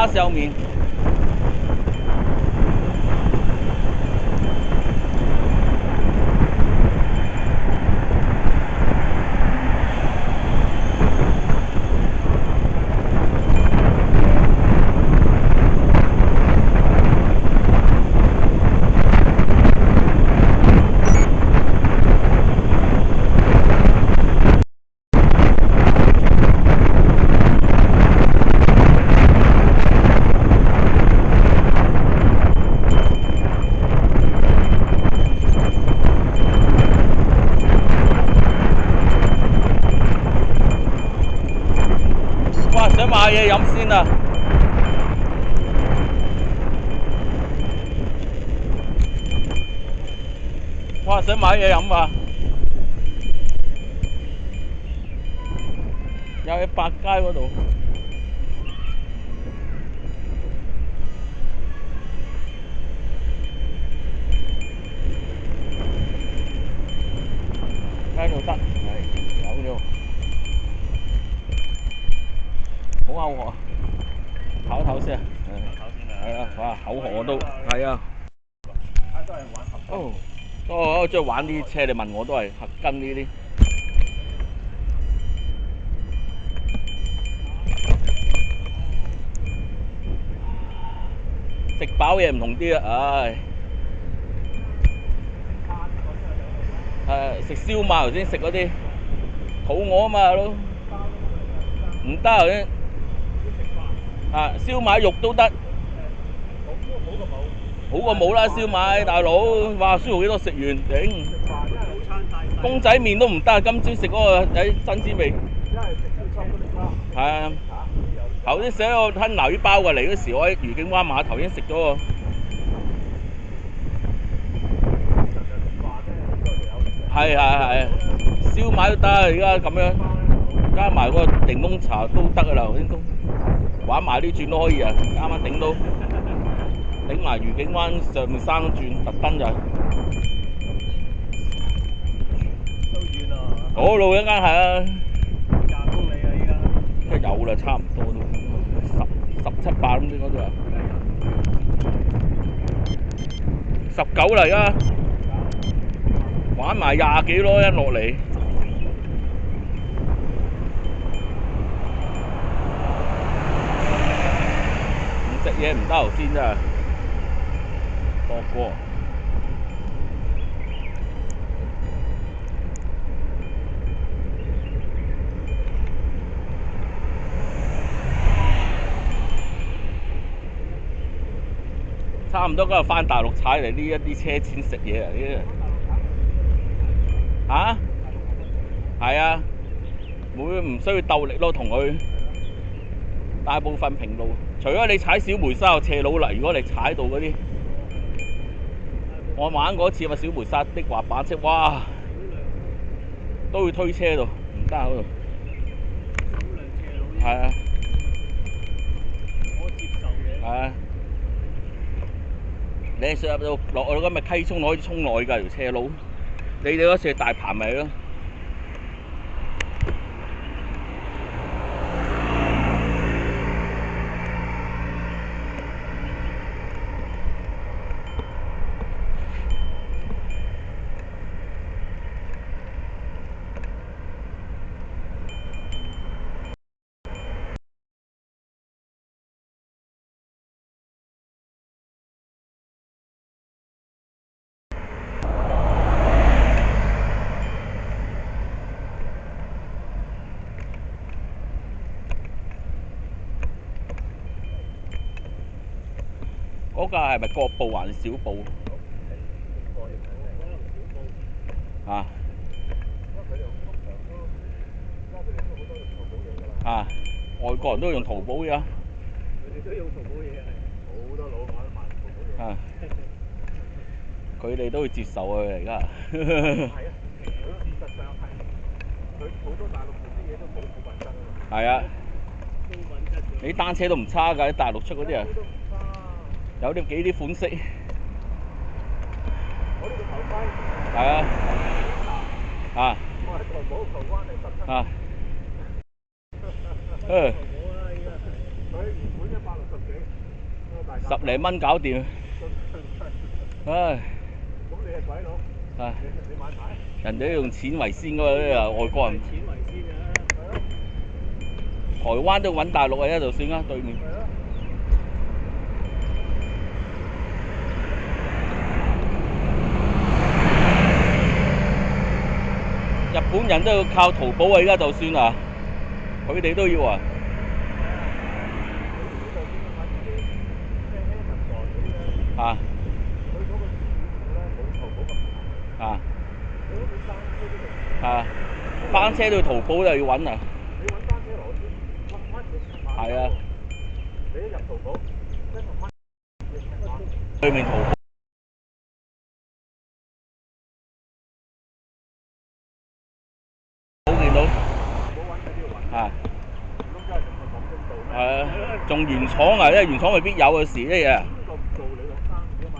叉燒麵。哇！想買嘢飲先啊！哇！想買嘢飲啊！又喺百佳嗰度。喺度得，係有咗。好口渴，唞一唞先啊！係啊，哇，口渴我都係啊。都係玩合哦，我中意玩啲車，你問我都係合金呢啲。食飽嘢唔同啲啊，唉。食燒賣頭先食嗰啲，肚餓啊嘛都，唔得頭先。燒賣肉都得，好過冇啦燒賣，大佬，哇舒豪幾多食完頂，公仔麵都唔得，今朝食嗰個喺新滋味，係啊，頭先食咗個吞拿魚包過嚟嗰時，我喺愉景灣碼頭已經食咗個。係，燒賣都得，而家咁樣加埋個檸檬茶都得噶啦，頭先都玩埋呢轉都可以啊，啱啱頂到，頂埋愉景灣上面3轉，特登就係。都遠啊！嗰路一間係啊，20公里啊依家。即係有啦，差唔多都17、8咁應該都有，19啦而家。玩埋20幾咯，一落嚟。唔食嘢唔得頭先真係，多過。差唔多今日返大陸踩嚟呢一啲車錢食嘢啊！呢啲。嚇？係啊，唔需要鬥力咯，同佢大部分平路，除咗你踩小梅沙有斜路啦。如果你踩到嗰啲，我玩嗰次咪小梅沙的滑板車，哇，都要推車度，唔得嗰度。係啊。我接受嘅。係啊。你上入到落去咁咪溪涌可以衝落去㗎條斜路。你哋嗰次係大棚咪咯。嗰架係咪國步還是小步？啊！啊！外國人都用淘寶嘅。佢哋都用淘寶嘢係。好多佬玩淘寶嘢。啊！佢哋都會接受啊！而家。係啊，事實上係，佢好多大陸做啲嘢都冇品質啊嘛。係啊。你單車都唔差㗎，喺大陸出嗰啲啊。有啲幾啲款式。我呢個頭盔。係啊。啊。我係淘寶淘翻嚟17。啊。佢原本160幾。10零蚊搞掂。唉，咁你係鬼佬，唉，你買牌？人哋都用錢為先㗎嘛，啲啊外國人。錢為先啊！台灣都揾大陸啊，就算啦，對面。日本人都要靠淘寶啊，而家就算啊，佢哋都要啊。啊。啊。啊。單車都要淘寶就要揾啊。你揾單車螺絲，乜嘢？係啊。你一入淘寶，真係乜嘢？對面淘寶。見到。啊。係啊，仲原廠啊，因為原廠未必有嘅事啲嘢。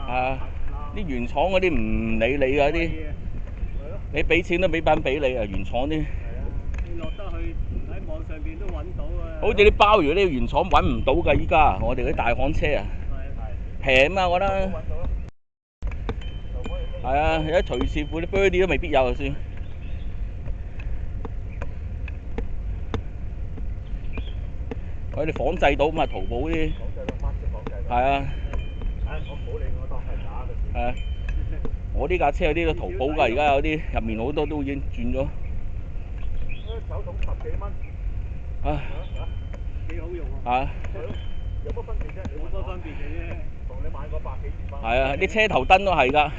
係啊，啲原廠嗰啲唔理你㗎啲，你俾錢都俾返俾你啊，原廠啲。你落得去喺網上邊都揾到啊！好似啲鮑魚呢啲原廠揾唔到㗎，依家我哋啲大行車啊，平啊我覺得。係啊，有啲隨時附啲 Birdy 都未必有就算。佢哋仿製到嘛，淘寶啲。係啊。我唔好理我當係假嘅。係啊。我呢架車有啲都淘寶㗎，而家有啲入面好多都已經轉咗。手桶10幾蚊。唉。幾好用啊！係。有乜分別啫？冇乜分別嘅啫。同你買個百幾200。係啊，啲車頭燈都係㗎。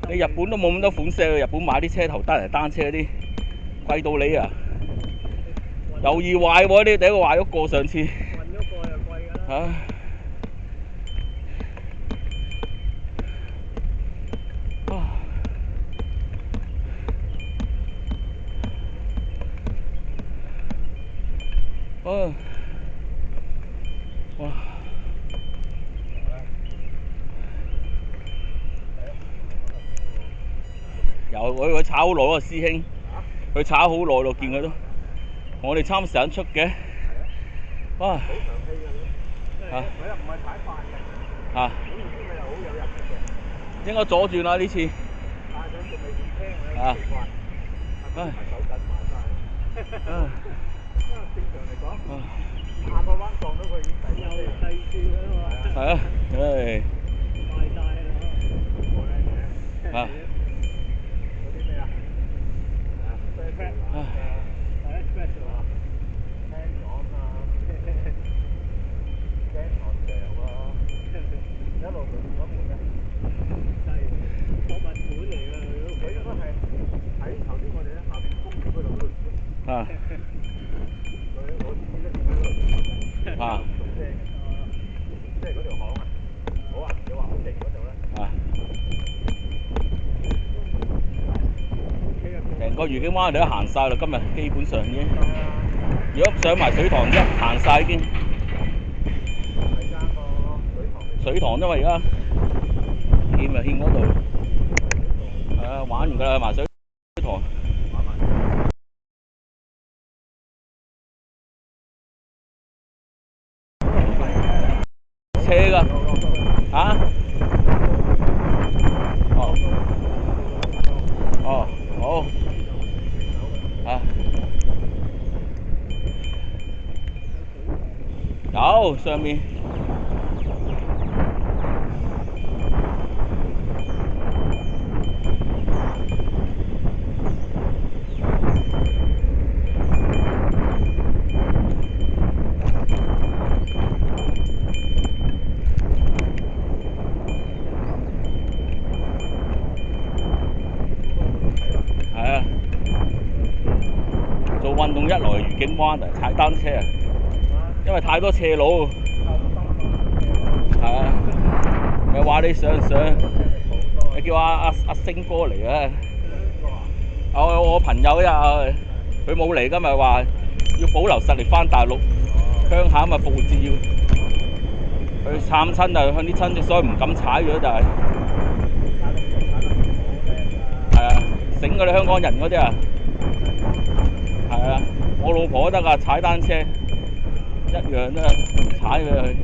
你日本都冇咁多款式，去日本買啲車頭燈嚟單車嗰啲，貴到你啊！又易壞喎，呢第一個壞咗個上次。運咗個又貴㗎啦。唉。哇！又佢炒好耐嗰個師兄，佢炒好耐咯，見佢都。我哋差唔多時間出嘅。哇！好長氣㗎佢。佢又唔係踩快嘅。嚇。總言之佢又好有人嘅。應該左轉啦呢次。但係佢仲未變輕啊，奇怪。唉。手緊埋晒。唉。正常嚟講，下個彎撞到佢已經第二轉㗎嘛。係啊，唉。快晒啦！啊。嗰啲咩啊？啊！啊！即係嗰條巷啊！好啊！你話好靜嗰度咧？啊！成個愉景灣我哋都行晒啦，今日基本上已經。如果上埋水塘啫，行晒已經。水塘啫嘛，而家欠就欠嗰度。係啊，玩完㗎啦，埋水塘。車㗎，嚇？哦，哦，好，啊，有上面。運動一來愉景灣啊，踩單車啊，因為太多斜路。係啊，咪話你上，你叫阿星哥嚟啊！我朋友呀，佢冇嚟㗎，咪話要保留實力返大陸鄉下咪復活節要去探親啊，向啲親戚，所以唔敢踩咗就係。係啊，醒嗰啲香港人嗰啲啊。係啊，我老婆都得㗎，踩單車。一樣都係踩俾佢。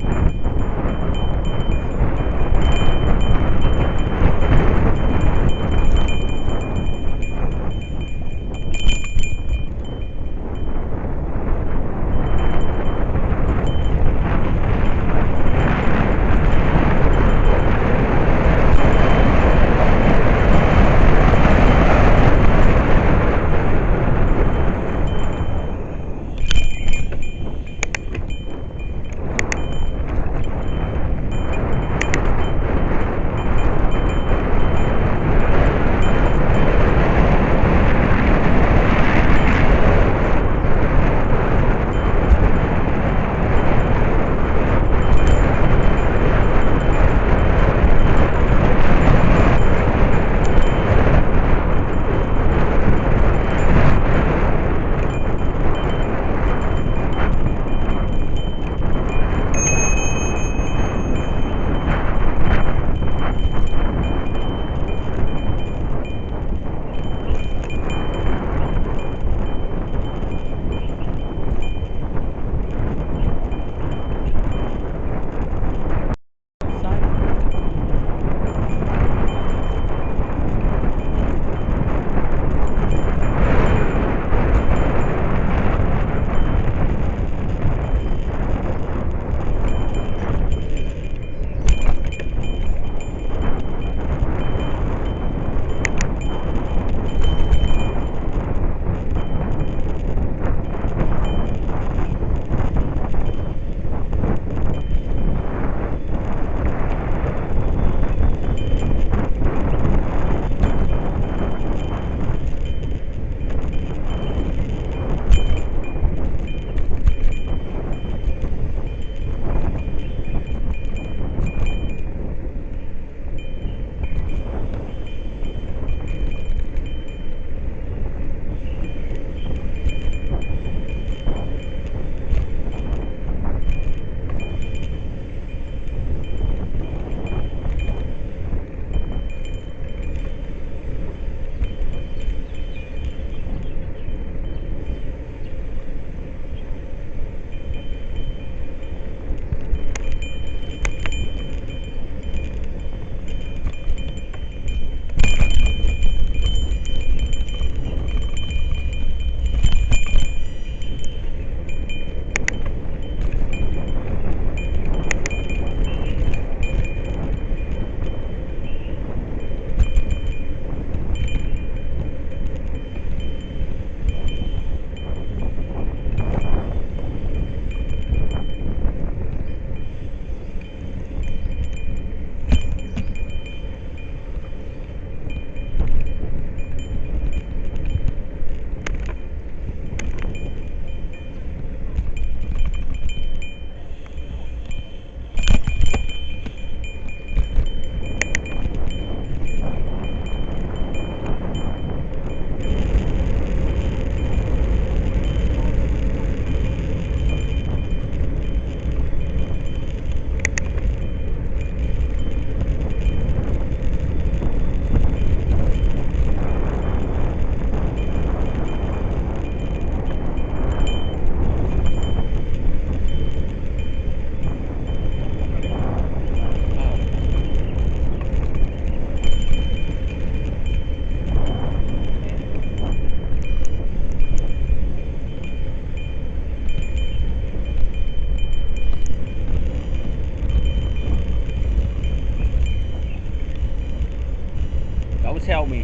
tell me.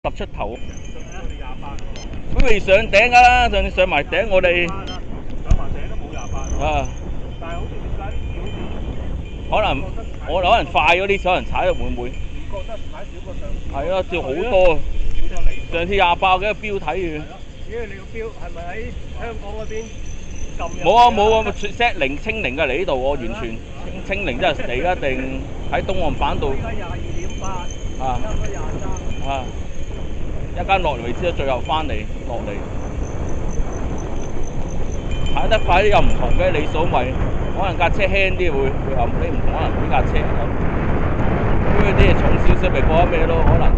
10出頭，佢未上頂㗎啦，上次上埋頂我哋上埋頂都冇28啊，但係好似點解啲字好似可能快嗰啲，可能踩得會唔會？唔覺得踩少過上次？係啊，跳好多，少咗你。上次28嘅標睇嘅。咦？你個標係咪喺香港嗰邊撳入？冇啊冇啊 ，set 零清零嘅嚟呢度，我完全清零真係你一定喺東岸板度。而家22.8，啊，差唔多23。啊，一間落嚟之後，最後翻嚟落嚟。踩得快啲又唔同嘅，里數咪可能架車輕啲會有啲唔同，可能呢架車咁啲重少少咪過得咩咯，可能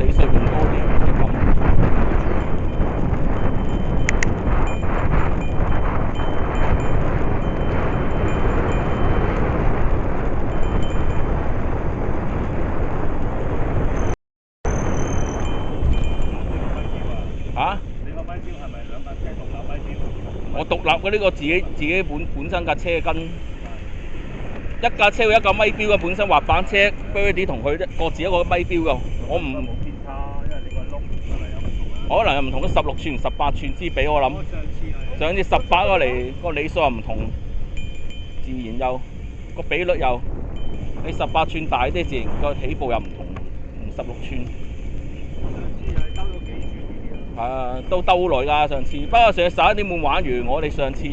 里數用多啲咁。嚇？你個咪錶係咪兩架車獨立咪錶？我獨立嘅呢個自己本身架車跟一架車會一個咪錶嘅，本身滑板車 Birdy 同佢各自一個咪錶嘅，我唔冇偏差，因為你個轆係咪有唔同啊？可能有唔同，都16寸、18寸之比我諗。上次18嗰嚟個里數又唔同，自然又個比率又你18寸大啲，自然個起步又唔同，唔16寸。上次係兜咗幾轉呢啲啊？都兜耐㗎上次，不過上次11點半玩完，我哋上次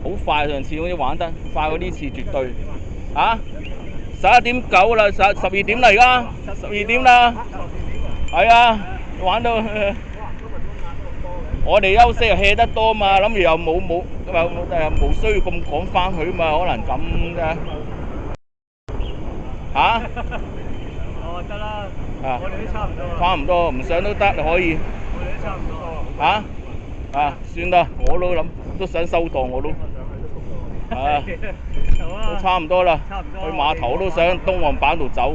好快，上次好似玩得快過呢次絕對。嚇！11點9啦，12點啦而家，12點啦。係啊，玩到我哋休息又 hea 得多嘛，諗住又冇需要咁趕翻去嘛，可能咁啫。嚇？哦，得啦，啊，我哋都差唔多啦。差唔多，唔上都得，你可以。我哋都差唔多。嚇？算啦，我都想收檔，我都。都差唔多啦，去碼頭都想東岸板度走。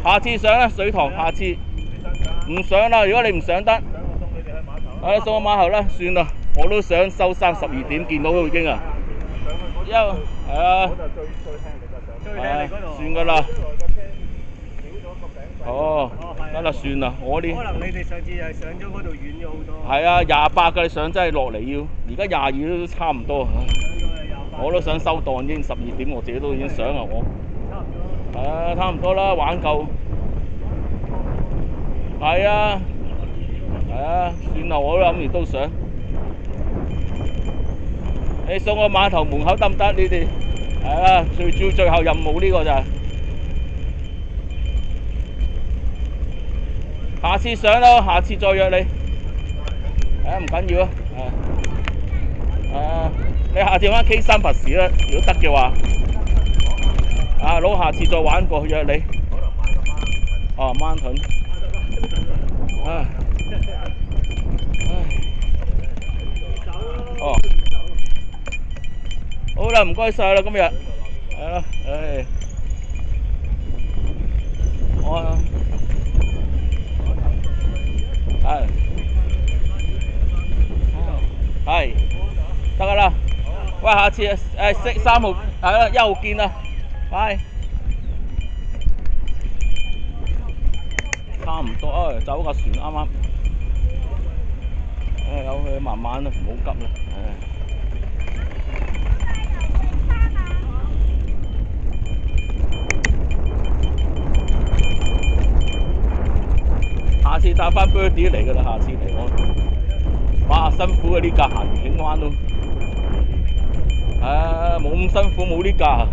下次上啦，水塘，下次唔上啦。如果你唔上得，送去碼頭啦，算啦。我都想收山，12點見到已經啊。係啊，算㗎啦。哦，得啦，算啦，我啲。可能你哋上次係上咗嗰度遠咗好多。係啊，28㗎，你上真係落嚟要，而家22都差唔多。我都想收檔，已經12點，我自己都已經想啦，我。差唔多。係啊，差唔多啦，玩夠。係啊，算啦，我都諗住都想。你送我碼頭門口得唔得？你哋係啊，最後任務呢個就係。下次上咯，下次再約你。唔緊要啊。你下次玩 K3 拔士啦，如果得嘅話。佬下次再玩過約你。哦，Mountain。哦。好啦，唔該晒啦，今日。係啦，係得㗎啦。喂，下次3號係啦，1號見啦，拜。差唔多啊，走架船啱啱。由佢慢慢啦，唔好急啦。下次搭翻 Birdy 嚟㗎啦，下次嚟我。哇，辛苦啊！呢架行愉景灣都，冇咁辛苦，冇呢架。